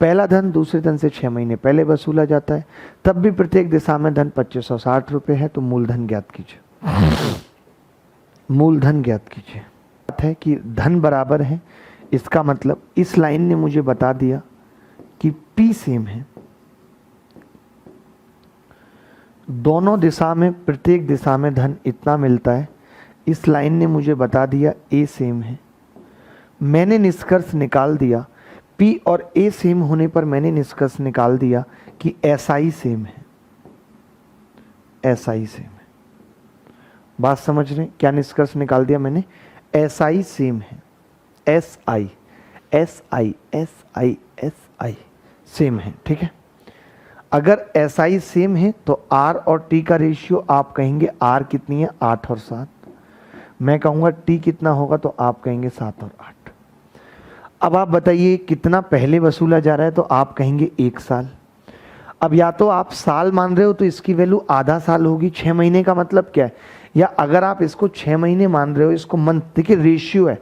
पहला धन दूसरे धन से 6 महीने पहले वसूला जाता है, तब भी प्रत्येक दिशा में धन 2560 रुपये है। तो मूलधन ज्ञात कीजिए। मूलधन ज्ञात कीजिए। बात है कि धन बराबर है, इसका मतलब इस लाइन ने मुझे बता दिया कि P सेम है, दोनों दिशा में प्रत्येक दिशा में धन इतना मिलता है। इस लाइन ने मुझे बता दिया A सेम है। मैंने निष्कर्ष निकाल दिया, P और A सेम होने पर मैंने निष्कर्ष निकाल दिया कि SI सेम है। SI सेम है, बात समझ रहे हैं? क्या निष्कर्ष निकाल दिया मैंने? SI सेम है। SI SI SI SI same है। ठीक है, अगर SI सेम है तो R और T का रेशियो आप कहेंगे R कितनी है, 8 और 7। मैं कहूँगा T कितना होगा तो आप कहेंगे 7 और 8। अब आप बताइए कितना पहले वसूला जा रहा है, तो आप कहेंगे 1 साल। अब या तो आप साल मान रहे हो तो इसकी वैल्यू आधा साल होगी। 6 महीने का मतलब क्या है, या अगर आप इसको 6 महीने मान रहे हो, इसको मंथ, देखिए रेशियो है,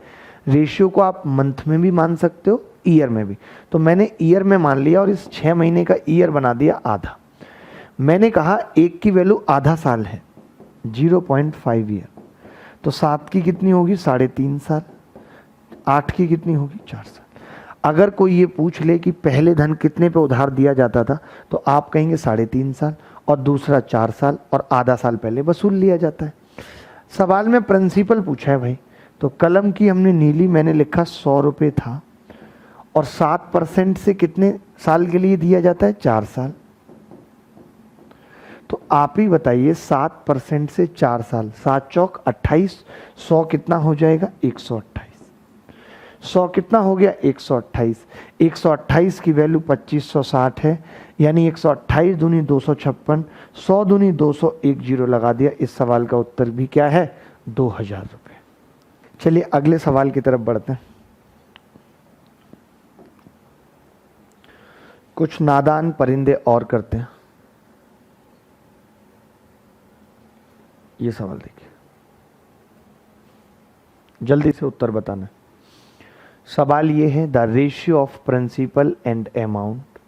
रेशियो को आप मंथ में भी मान सकते हो, ईयर में भी। तो मैंने ईयर में मान लिया और इस 6 महीने का ईयर बना दिया आधा। मैंने कहा 1 की वैल्यू आधा साल है, 0.5 ईयर, तो 7 की कितनी होगी, 3.5 साल। 8 की कितनी होगी, 4 साल। अगर कोई ये पूछ ले कि पहले धन कितने पे उधार दिया जाता था, तो आप कहेंगे 3.5 साल, और दूसरा 4 साल, और आधा साल पहले वसूल लिया जाता है। सवाल में प्रिंसिपल पूछा है भाई, तो कलम की हमने नीली, मैंने लिखा 100 रुपये था, और 7% से कितने साल के लिए दिया जाता है, 4 साल। तो आप ही बताइए 7% से 4 साल, 7 चौक 28, 100 कितना हो जाएगा, 128। 100 कितना हो गया, 128। 128 की वैल्यू 2560 है, यानी 128 दूनी 256, 100 दूनी 200, एक जीरो लगा दिया। इस सवाल का उत्तर भी क्या है, 2000 रुपये। चलिए अगले सवाल की तरफ बढ़ते हैं। कुछ नादान परिंदे और करते हैं। ये सवाल देखिए, जल्दी से उत्तर बताना। सवाल ये है, the ratio of principal and amount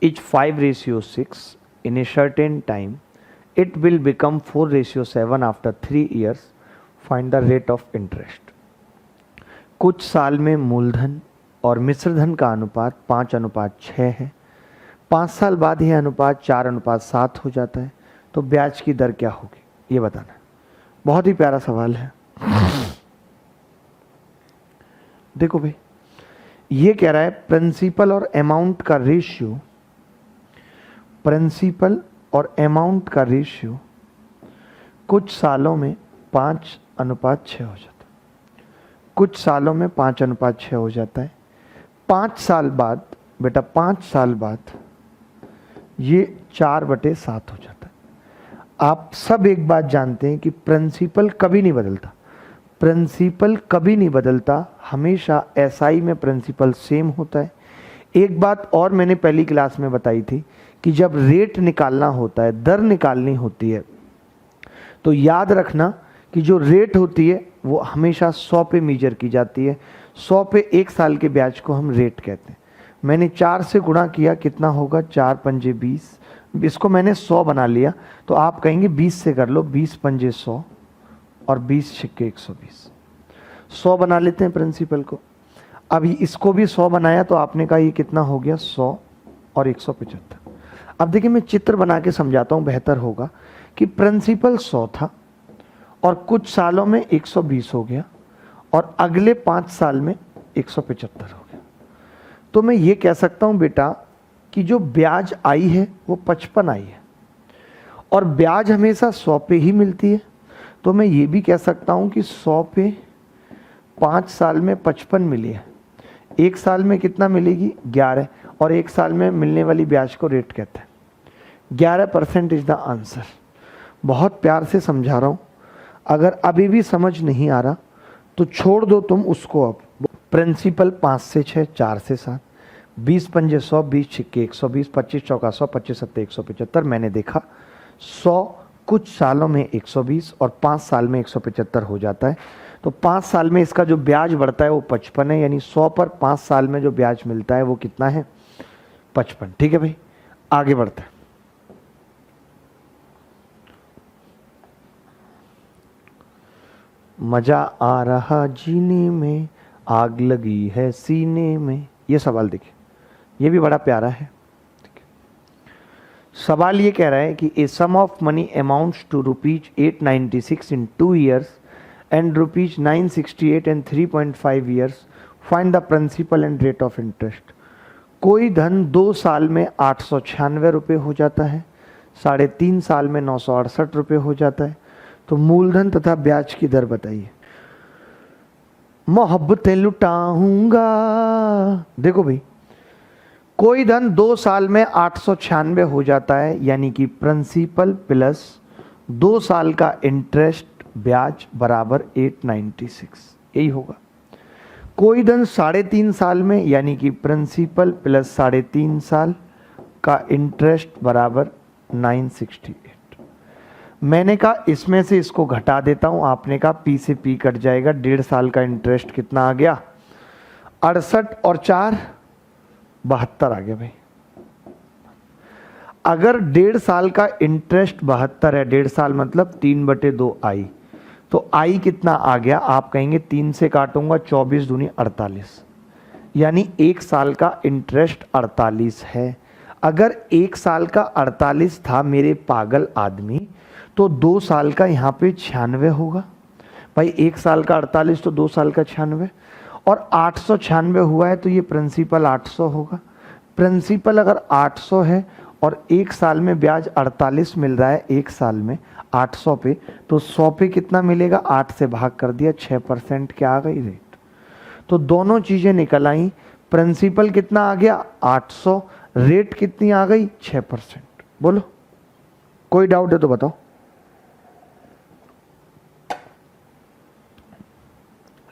is 5:6 in a certain time, it will become 4:7 after 3 years, find the rate of interest. कुछ साल में मूलधन और मिश्रधन का अनुपात 5:6 है, 5 साल बाद यह अनुपात 4:7 हो जाता है, तो ब्याज की दर क्या होगी, ये बताना है। बहुत ही प्यारा सवाल है। देखो भाई, ये कह रहा है प्रिंसिपल और अमाउंट का रेशियो, प्रिंसिपल और अमाउंट का रेशियो कुछ सालों में 5:6 हो जाता है। कुछ सालों में 5:6 हो जाता है। 5 साल बाद बेटा, 5 साल बाद ये 4/7 हो जाता है। आप सब एक बात जानते हैं कि प्रिंसिपल कभी नहीं बदलता, प्रिंसिपल कभी नहीं बदलता, हमेशा एसआई में प्रिंसिपल सेम होता है। एक बात और मैंने पहली क्लास में बताई थी कि जब रेट निकालना होता है, दर निकालनी होती है, तो याद रखना कि जो रेट होती है वो हमेशा 100 पे मेजर की जाती है। 100 पे 1 साल के ब्याज को हम रेट कहते हैं। मैंने 4 से गुणा किया, कितना होगा, 4 पंजे 20, इसको मैंने 100 बना लिया, तो आप कहेंगे 20 से कर लो, 20 पंजे 100 और 20 छिक्के 120, 100 बना लेते हैं प्रिंसिपल को। अभी इसको भी 100 बनाया तो आपने कहा ये कितना हो गया, 100 और 175। अब देखिए मैं चित्र बना के समझाता हूँ, बेहतर होगा कि प्रिंसिपल 100 था और कुछ सालों में 120 हो गया और अगले 5 साल में 175 हो गया। तो मैं ये कह सकता हूँ बेटा कि जो ब्याज आई है वो 55 आई है और ब्याज हमेशा 100 पे ही मिलती है। तो मैं ये भी कह सकता हूँ कि 100 पे 5 साल में 55 मिली है, 1 साल में कितना मिलेगी, 11, और 1 साल में मिलने वाली ब्याज को रेट कहते हैं। 11% इज द आंसर। बहुत प्यार से समझा रहा हूँ, अगर अभी भी समझ नहीं आ रहा तो छोड़ दो तुम उसको। अब प्रिंसिपल 5 से 6, 4 से 7, 20 पंजे 100, 20 छिक्के 120, 25 चौका 100, 25 सत्ते 175। मैंने देखा 100 कुछ सालों में 120 और 5 साल में 175 हो जाता है। तो 5 साल में इसका जो ब्याज बढ़ता है वो 55 है, यानी 100 पर 5 साल में जो ब्याज मिलता है वो कितना है, 55। ठीक है भाई, आगे बढ़ते हैं। मजा आ रहा जीने में, आग लगी है सीने में, ये सवाल देखिए, ये भी बड़ा प्यारा है। सवाल ये कह रहा है कि a sum of money amounts to ₹896 in 2 years and ₹968 in 3.5 years, find the principal and rate of interest. कोई धन 2 साल में 896 रुपये हो जाता है, 3.5 साल में 968 रुपये हो जाता है, तो मूलधन तथा ब्याज की दर बताइए। मोहब्बतें लुटाऊंगा। देखो भाई, कोई धन 2 साल में 896 हो जाता है, यानी कि प्रिंसिपल प्लस 2 साल का इंटरेस्ट ब्याज बराबर 896, यही होगा। कोई धन 3.5 साल में, यानी कि प्रिंसिपल प्लस 3.5 साल का इंटरेस्ट बराबर 968। मैंने कहा इसमें से इसको घटा देता हूं, आपने कहा पी से पी कट जाएगा। 1.5 साल का इंटरेस्ट कितना आ गया, 68 और 4 72 आ गया भाई। अगर 1.5 साल का इंटरेस्ट 72 है, 1.5 साल मतलब 3/2 आई, तो आई कितना आ गया, आप कहेंगे 3 से काटूंगा, 24 दूनी 48, यानी 1 साल का इंटरेस्ट 48 है। अगर 1 साल का 48 था मेरे पागल आदमी, तो 2 साल का यहाँ पे 96 होगा भाई। 1 साल का 48 तो 2 साल का 96, और 896 हुआ है तो ये प्रिंसिपल 800 होगा। प्रिंसिपल अगर 800 है और 1 साल में ब्याज 48 मिल रहा है, 1 साल में 800 पे, तो 100 पे कितना मिलेगा, 8 से भाग कर दिया, 6% क्या आ गई रेट। तो दोनों चीजें निकल आई। प्रिंसिपल कितना आ गया, 800, रेट कितनी आ गई, 6%। बोलो कोई डाउट है तो बताओ।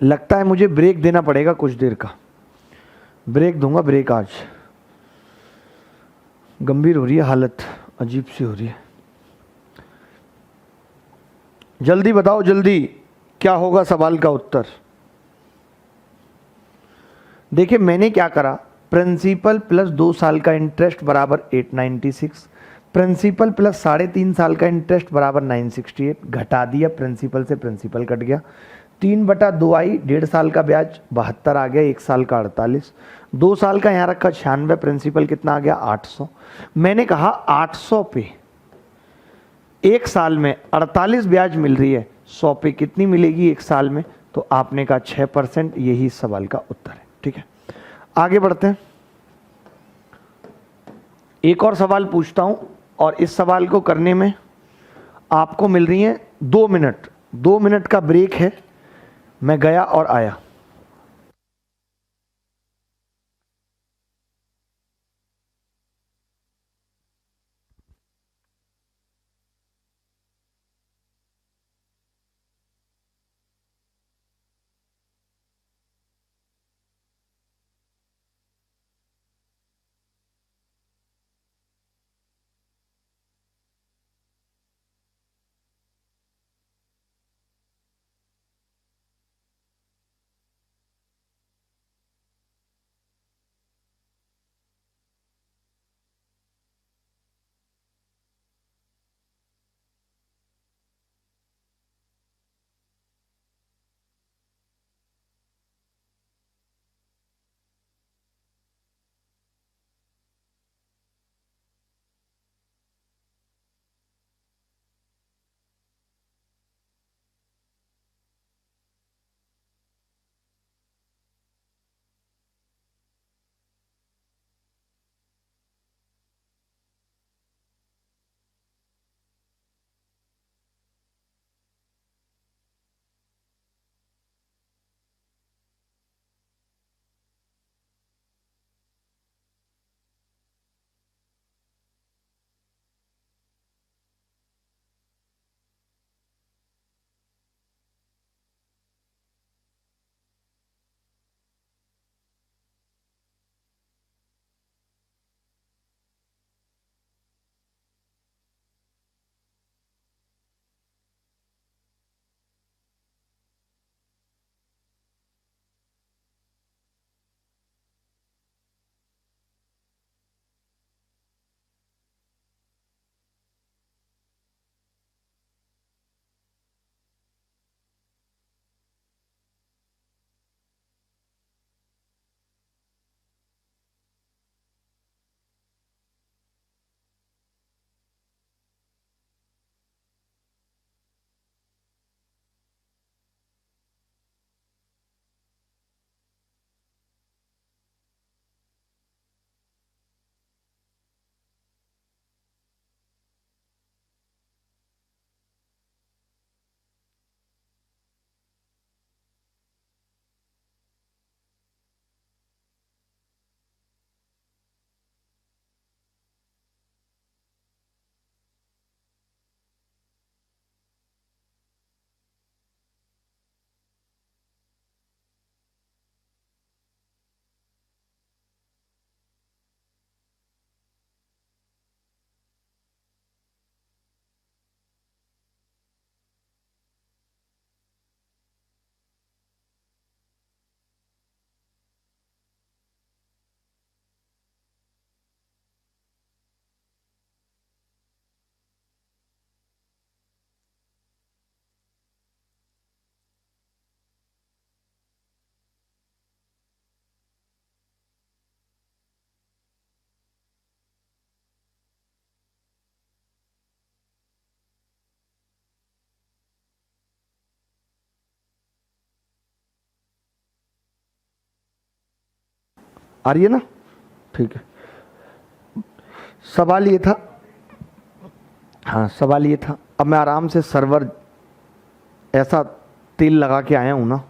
लगता है मुझे ब्रेक देना पड़ेगा कुछ देर का, ब्रेक दूंगा, ब्रेक। आज गंभीर हो रही है हालत, अजीब सी हो रही है। जल्दी बताओ, जल्दी, क्या होगा सवाल का उत्तर। देखिए मैंने क्या करा, प्रिंसिपल प्लस 2 साल का इंटरेस्ट बराबर 896, प्रिंसिपल प्लस 3.5 साल का इंटरेस्ट बराबर 968, घटा दिया, प्रिंसिपल से प्रिंसिपल कट गया, 3/2 आई, 1.5 साल का ब्याज 72 आ गया, 1 साल का 48, 2 साल का यहाँ रखा 96, प्रिंसिपल कितना आ गया 800। मैंने कहा 800 पे 1 साल में 48 ब्याज मिल रही है, 100 पे कितनी मिलेगी एक साल में? तो आपने कहा 6%, यही इस सवाल का उत्तर है। ठीक है, आगे बढ़ते हैं। एक और सवाल पूछता हूं और इस सवाल को करने में आपको मिल रही है 2 मिनट। 2 मिनट का ब्रेक है, मैं गया और आया। आ रही है ना? ठीक है, सवाल ये था, हाँ सवाल ये था। अब मैं आराम से सर्वर ऐसा तेल लगा के आया हूं ना,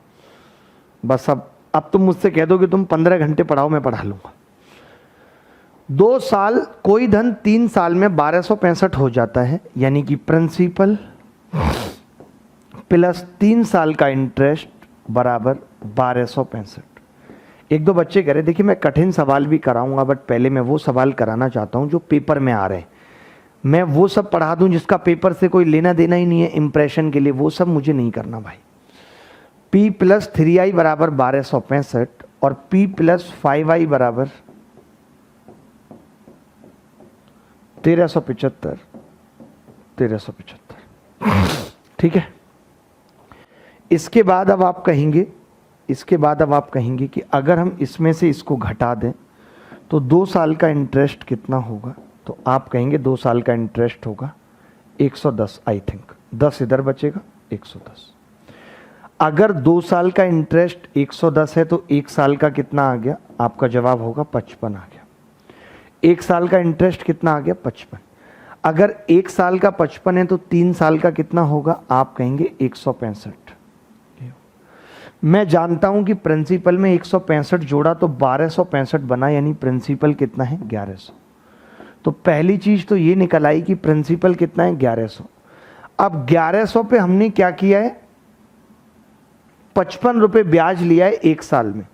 बस अब तुम मुझसे कह दो कि तुम 15 घंटे पढ़ाओ, मैं पढ़ा लूंगा। 2 साल कोई धन 3 साल में 1265 हो जाता है, यानी कि प्रिंसिपल प्लस 3 साल का इंटरेस्ट बराबर 1265। एक दो बच्चे कह रहे देखिए मैं कठिन सवाल भी कराऊंगा, बट पहले मैं वो सवाल कराना चाहता हूं जो पेपर में आ रहे हैं। मैं वो सब पढ़ा दूं जिसका पेपर से कोई लेना देना ही नहीं है, इंप्रेशन के लिए वो सब मुझे नहीं करना भाई। P प्लस 3i बराबर 1265 और P प्लस 5i बराबर 1375। ठीक है, इसके बाद अब आप कहेंगे कि अगर हम इसमें से इसको घटा दें तो 2 साल का इंटरेस्ट कितना होगा? तो आप कहेंगे 2 साल का इंटरेस्ट होगा 110। आई थिंक 10 इधर बचेगा 110। अगर 2 साल का इंटरेस्ट 110 है तो 1 साल का कितना आ गया? आपका जवाब होगा 55 आ गया। 1 साल का इंटरेस्ट कितना आ गया? 55। अगर 1 साल का 55 है तो 3 साल का कितना होगा? आप कहेंगे 165। मैं जानता हूं कि प्रिंसिपल में 165 जोड़ा तो 1265 बना, यानी प्रिंसिपल कितना है? 1100। तो पहली चीज तो ये निकल आई कि प्रिंसिपल कितना है? 1100। अब 1100 पे हमने क्या किया है? 55 रुपए ब्याज लिया है 1 साल में।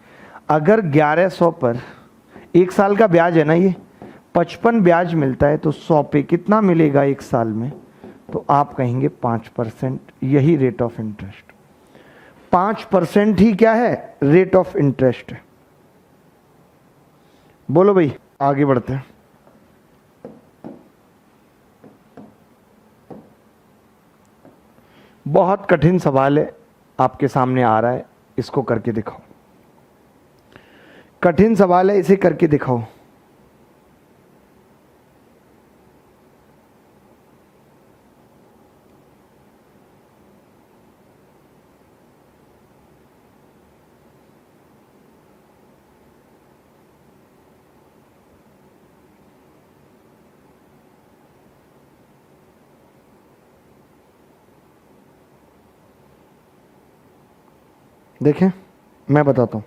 अगर 1100 पर 1 साल का ब्याज है ना, ये 55 ब्याज मिलता है, तो 100 पे कितना मिलेगा 1 साल में? तो आप कहेंगे 5%। यही रेट ऑफ इंटरेस्ट, 5% ही क्या है? रेट ऑफ इंटरेस्ट है। बोलो भाई, आगे बढ़ते हैं। बहुत कठिन सवाल है, आपके सामने आ रहा है, इसको करके दिखाओ। कठिन सवाल है, इसे करके दिखाओ। देखें, मैं बताता हूं।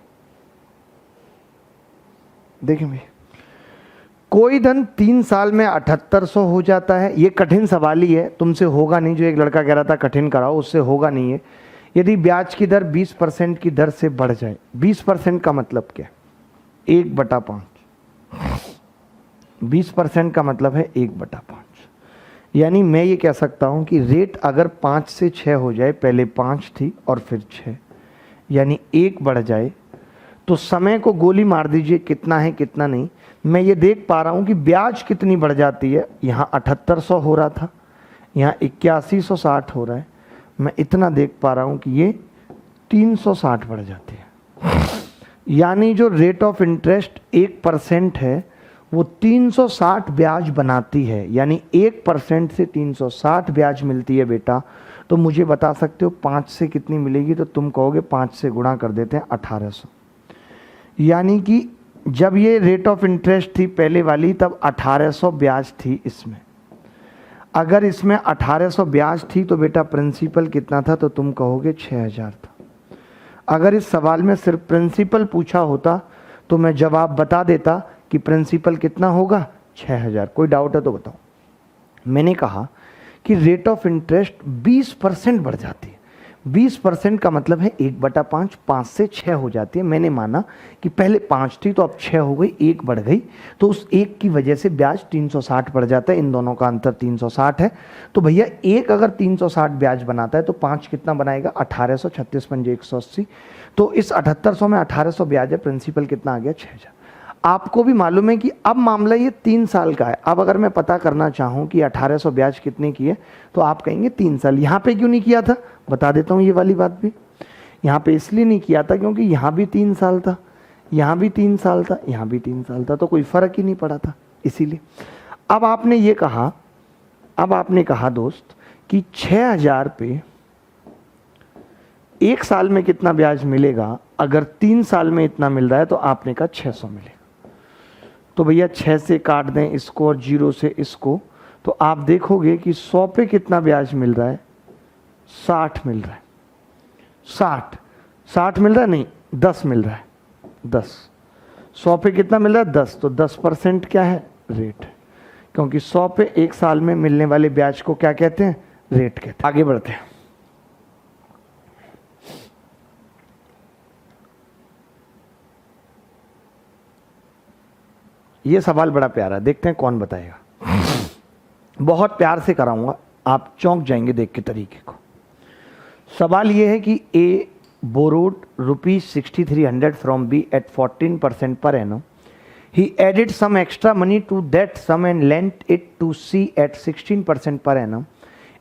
देखें भाई, कोई धन 3 साल में 7800 हो जाता है। ये कठिन सवाल ही है, तुमसे होगा नहीं। जो एक लड़का कह रहा था कठिन कराओ, उससे होगा नहीं है। यदि ब्याज की दर 20% की दर से बढ़ जाए, 20% का मतलब क्या? 1/5। 20% का मतलब है 1/5। यानी मैं ये कह सकता हूं कि रेट अगर 5 से 6 हो जाए, पहले 5 थी और फिर 6, यानी 1 बढ़ जाए, तो समय को गोली मार दीजिए कितना है कितना नहीं। मैं ये देख पा रहा हूं कि ब्याज कितनी बढ़ जाती है। यहां 7800 हो रहा था, यहां 8160 हो रहा है। मैं इतना देख पा रहा हूं कि ये 360 बढ़ जाती है। यानी जो रेट ऑफ इंटरेस्ट 1% है, वो 360 ब्याज बनाती है। यानी 1% से 360 ब्याज मिलती है बेटा। तो मुझे बता सकते हो 5 से कितनी मिलेगी? तो तुम कहोगे 5 से गुणा कर देते हैं 1800। यानी कि जब ये रेट ऑफ इंटरेस्ट थी पहले वाली, तब 1800 ब्याज थी इसमें। अगर इसमें 1800 ब्याज थी तो बेटा प्रिंसिपल कितना था? तो तुम कहोगे 6000 था। अगर इस सवाल में सिर्फ प्रिंसिपल पूछा होता तो मैं जवाब बता देता कि प्रिंसिपल कितना होगा? 6000। कोई डाउट है तो बताओ। मैंने कहा कि रेट ऑफ इंटरेस्ट 20% बढ़ जाती है। 20% का मतलब है 1/5, 5 से 6 हो जाती है। मैंने माना कि पहले 5 थी तो अब 6 हो गई, 1 बढ़ गई, तो उस 1 की वजह से ब्याज 360 बढ़ जाता है। इन दोनों का अंतर 360 है। तो भैया 1 अगर 360 ब्याज बनाता है तो 5 कितना बनाएगा? 1800। 36 पंजे 180। तो इस 7800 में 1800 ब्याज है, प्रिंसिपल कितना आ गया? 6000। आपको भी मालूम है कि अब मामला ये 3 साल का है। अब अगर मैं पता करना चाहूं कि 1800 ब्याज कितने की है, तो आप कहेंगे 3 साल। यहां पे क्यों नहीं किया था? बता देता हूं ये वाली बात भी। यहां पे इसलिए नहीं किया था क्योंकि यहां भी 3 साल था, यहां भी 3 साल था, यहां भी 3 साल था, तो कोई फर्क ही नहीं पड़ा था, इसीलिए। अब आपने ये कहा, अब आपने कहा दोस्त कि 6000 पे 1 साल में कितना ब्याज मिलेगा? अगर 3 साल में इतना मिल रहा है तो आपने कहा 600 मिलेगा। तो भैया 6 से काट दें इसको और 0 से इसको, तो आप देखोगे कि 100 पे कितना ब्याज मिल रहा है? 60 मिल रहा है। 60 मिल रहा है, नहीं 10 मिल रहा है। 10 100 पे कितना मिल रहा है? 10। तो 10% क्या है? रेट है। क्योंकि 100 पे 1 साल में मिलने वाले ब्याज को क्या कहते हैं? रेट कहते हैं। आगे बढ़ते हैं। ये सवाल बड़ा प्यारा है, देखते हैं कौन बताएगा। बहुत प्यार से कराऊंगा, आप चौंक जाएंगे देख के तरीके को। सवाल ये है कि A borrowed ₹6300 from B at 14% per annum. He added some extra money to that sum and lent it to C at 16% per annum.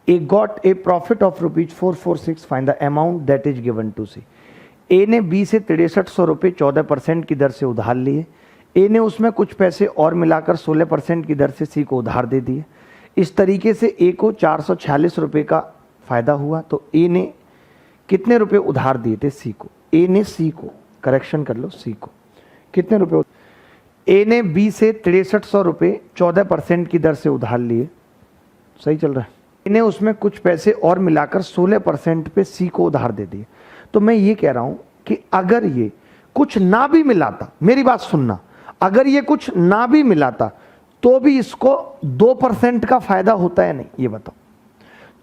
A got a profit of ₹446. Find the amount that is given to C. A ने B से 6300 रुपये 14% की दर से उधार लिए। ए ने उसमें कुछ पैसे और मिलाकर 16% की दर से सी को उधार दे दिए। इस तरीके से ए को 446 रुपये का फायदा हुआ तो ए ने कितने रुपए उधार दिए थे सी को, ए ने सी को, करेक्शन कर लो, सी को कितने रुपए, ए ने बी से 6300 रुपये 14% की दर से उधार लिए, सही चल रहा है। ए ने उसमें कुछ पैसे और मिलाकर 16% पे सी को उधार दे दिए। तो मैं ये कह रहा हूं कि अगर ये कुछ ना भी मिलाता, मेरी बात सुनना, अगर ये कुछ ना भी मिलाता तो भी इसको 2% का फायदा होता है नहीं, ये बताओ,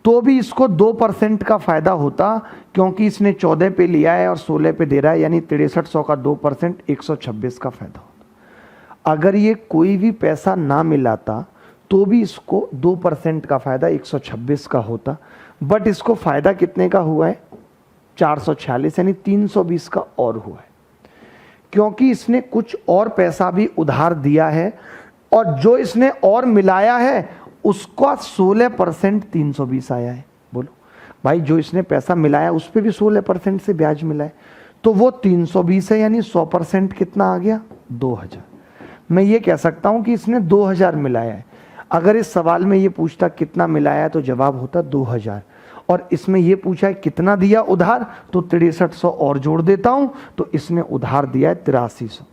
तो भी इसको 2% का फायदा होता, क्योंकि इसने 14 पे लिया है और 16 पे दे रहा है, यानी 6300 का 2% 126 का फायदा होता। अगर ये कोई भी पैसा ना मिलाता तो भी इसको 2% का फायदा 126 का होता, बट इसको फायदा कितने का हुआ है, 446, यानी 320 का और हुआ है, क्योंकि इसने कुछ और पैसा भी उधार दिया है और जो इसने और मिलाया है उसका 16% 320 आया है। बोलो भाई, जो इसने पैसा मिलाया उस पर भी 16% से ब्याज मिला है, तो वो 320 है, यानी 100% कितना आ गया, 2000। मैं ये कह सकता हूं कि इसने 2000 मिलाया है। अगर इस सवाल में ये पूछता कितना मिलाया है तो जवाब होता 2000, और इसमें ये पूछा है कितना दिया उधार, तो 6300 और जोड़ देता हूं, तो इसने उधार दिया है 8300।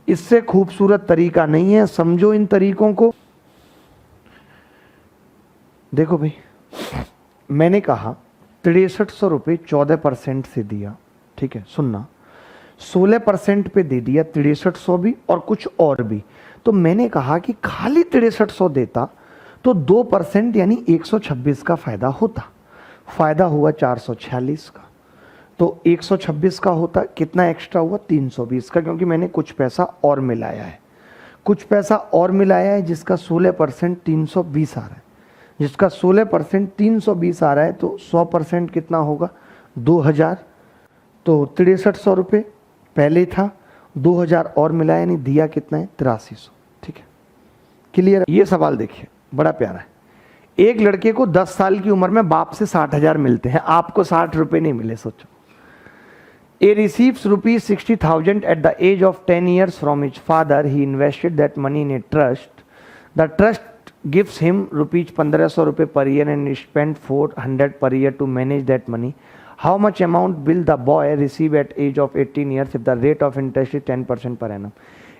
इससे खूबसूरत तरीका नहीं है, समझो इन तरीकों को। देखो भाई, मैंने कहा 6300 रुपये 14% से दिया, ठीक है, सुनना, 16% पे दे दिया 6300 भी और कुछ और भी, तो मैंने कहा कि खाली 6300 देता तो 2% यानी 126 का फायदा होता, फायदा हुआ 446 का, तो 126 का होता, कितना एक्स्ट्रा हुआ, 320 का, क्योंकि मैंने कुछ पैसा और मिलाया है, कुछ पैसा और मिलाया है जिसका 16% 320 आ रहा है, जिसका 16% 320 आ रहा है, तो 100% कितना होगा, 2000। तो 6300 रुपये पहले था, 2000 और मिलाया, यानी दिया कितना है, 8300। ठीक है, क्लियर। ये सवाल देखिए, बड़ा प्यारा है। एक लड़के को 10 साल की उम्र में बाप से 60,000 मिलते हैं, आपको 60 रुपये नहीं मिले, सोचो। A receives rupees 60,000 at the age of 10 years from his father. He invested that money in a trust. The trust gives him rupees 1500 रुपये per year and he spent 400 per year to manage that money. How much amount will the boy receive at age of 18 years if the rate of interest is 10% per annum?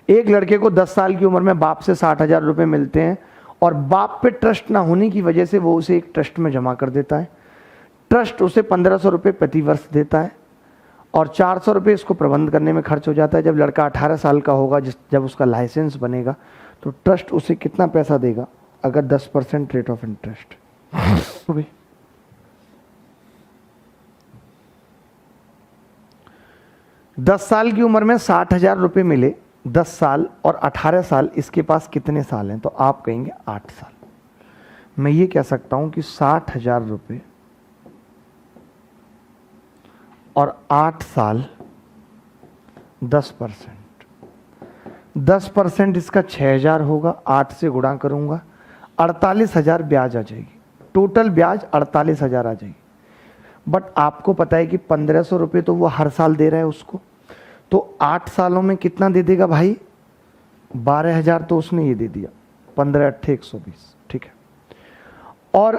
एक लड़के को 10 साल की उम्र में बाप से 60,000 रुपये मिलते हैं और बाप पे ट्रस्ट ना होने की वजह से वो उसे एक ट्रस्ट में जमा कर देता है। ट्रस्ट उसे 1500 रुपये प्रति वर्ष देता है और 400 रुपये इसको प्रबंध करने में खर्च हो जाता है। जब लड़का 18 साल का होगा, जब उसका लाइसेंस बनेगा, तो ट्रस्ट उसे कितना पैसा देगा, अगर 10% रेट ऑफ इंटरेस्ट। तो भाई 10 साल की उम्र में 60,000 रुपये मिले, 10 साल और 18 साल, इसके पास कितने साल हैं, तो आप कहेंगे 8 साल। मैं ये कह सकता हूं कि 60,000 रुपये और 8 साल 10%, 10% इसका 6,000 होगा, 8 से गुणा करूंगा, 48,000 ब्याज आ जाएगी, टोटल ब्याज 48,000 आ जाएगी। बट आपको पता है कि 1500 रुपये तो वो हर साल दे रहा है उसको, तो 8 सालों में कितना दे देगा भाई, 12,000 तो उसने ये दे दिया, 15 8 120, ठीक है। और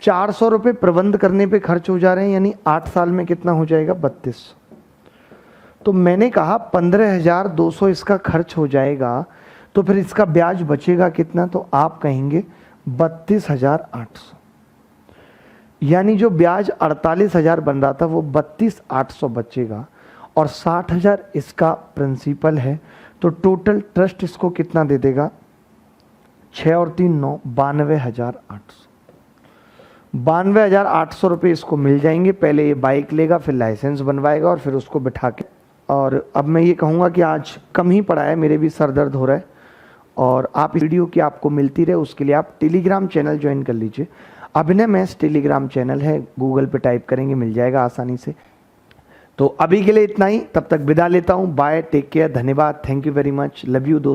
400 रुपये प्रबंध करने पे खर्च हो जा रहे हैं, यानी 8 साल में कितना हो जाएगा, 3200। तो मैंने कहा 15,200 इसका खर्च हो जाएगा, तो फिर इसका ब्याज बचेगा कितना, तो आप कहेंगे 32,800, यानी जो ब्याज 48,000 बन रहा था वो 32,800 बचेगा और 60,000 इसका प्रिंसिपल है, तो टोटल ट्रस्ट इसको कितना दे देगा, 6 और 3 9, 92,800। 92,800 रुपये इसको मिल जाएंगे। पहले ये बाइक लेगा, फिर लाइसेंस बनवाएगा और फिर उसको बिठा के। और अब मैं ये कहूँगा कि आज कम ही पड़ा है, मेरे भी सर दर्द हो रहा है, और आप वीडियो की आपको मिलती रहे उसके लिए आप टेलीग्राम चैनल ज्वाइन कर लीजिए। अभिनय मैथ्स टेलीग्राम चैनल है, गूगल पे टाइप करेंगे मिल जाएगा आसानी से। तो अभी के लिए इतना ही, तब तक विदा लेता हूँ, बाय, टेक केयर, धन्यवाद, thank you very much, love you दोस्तों।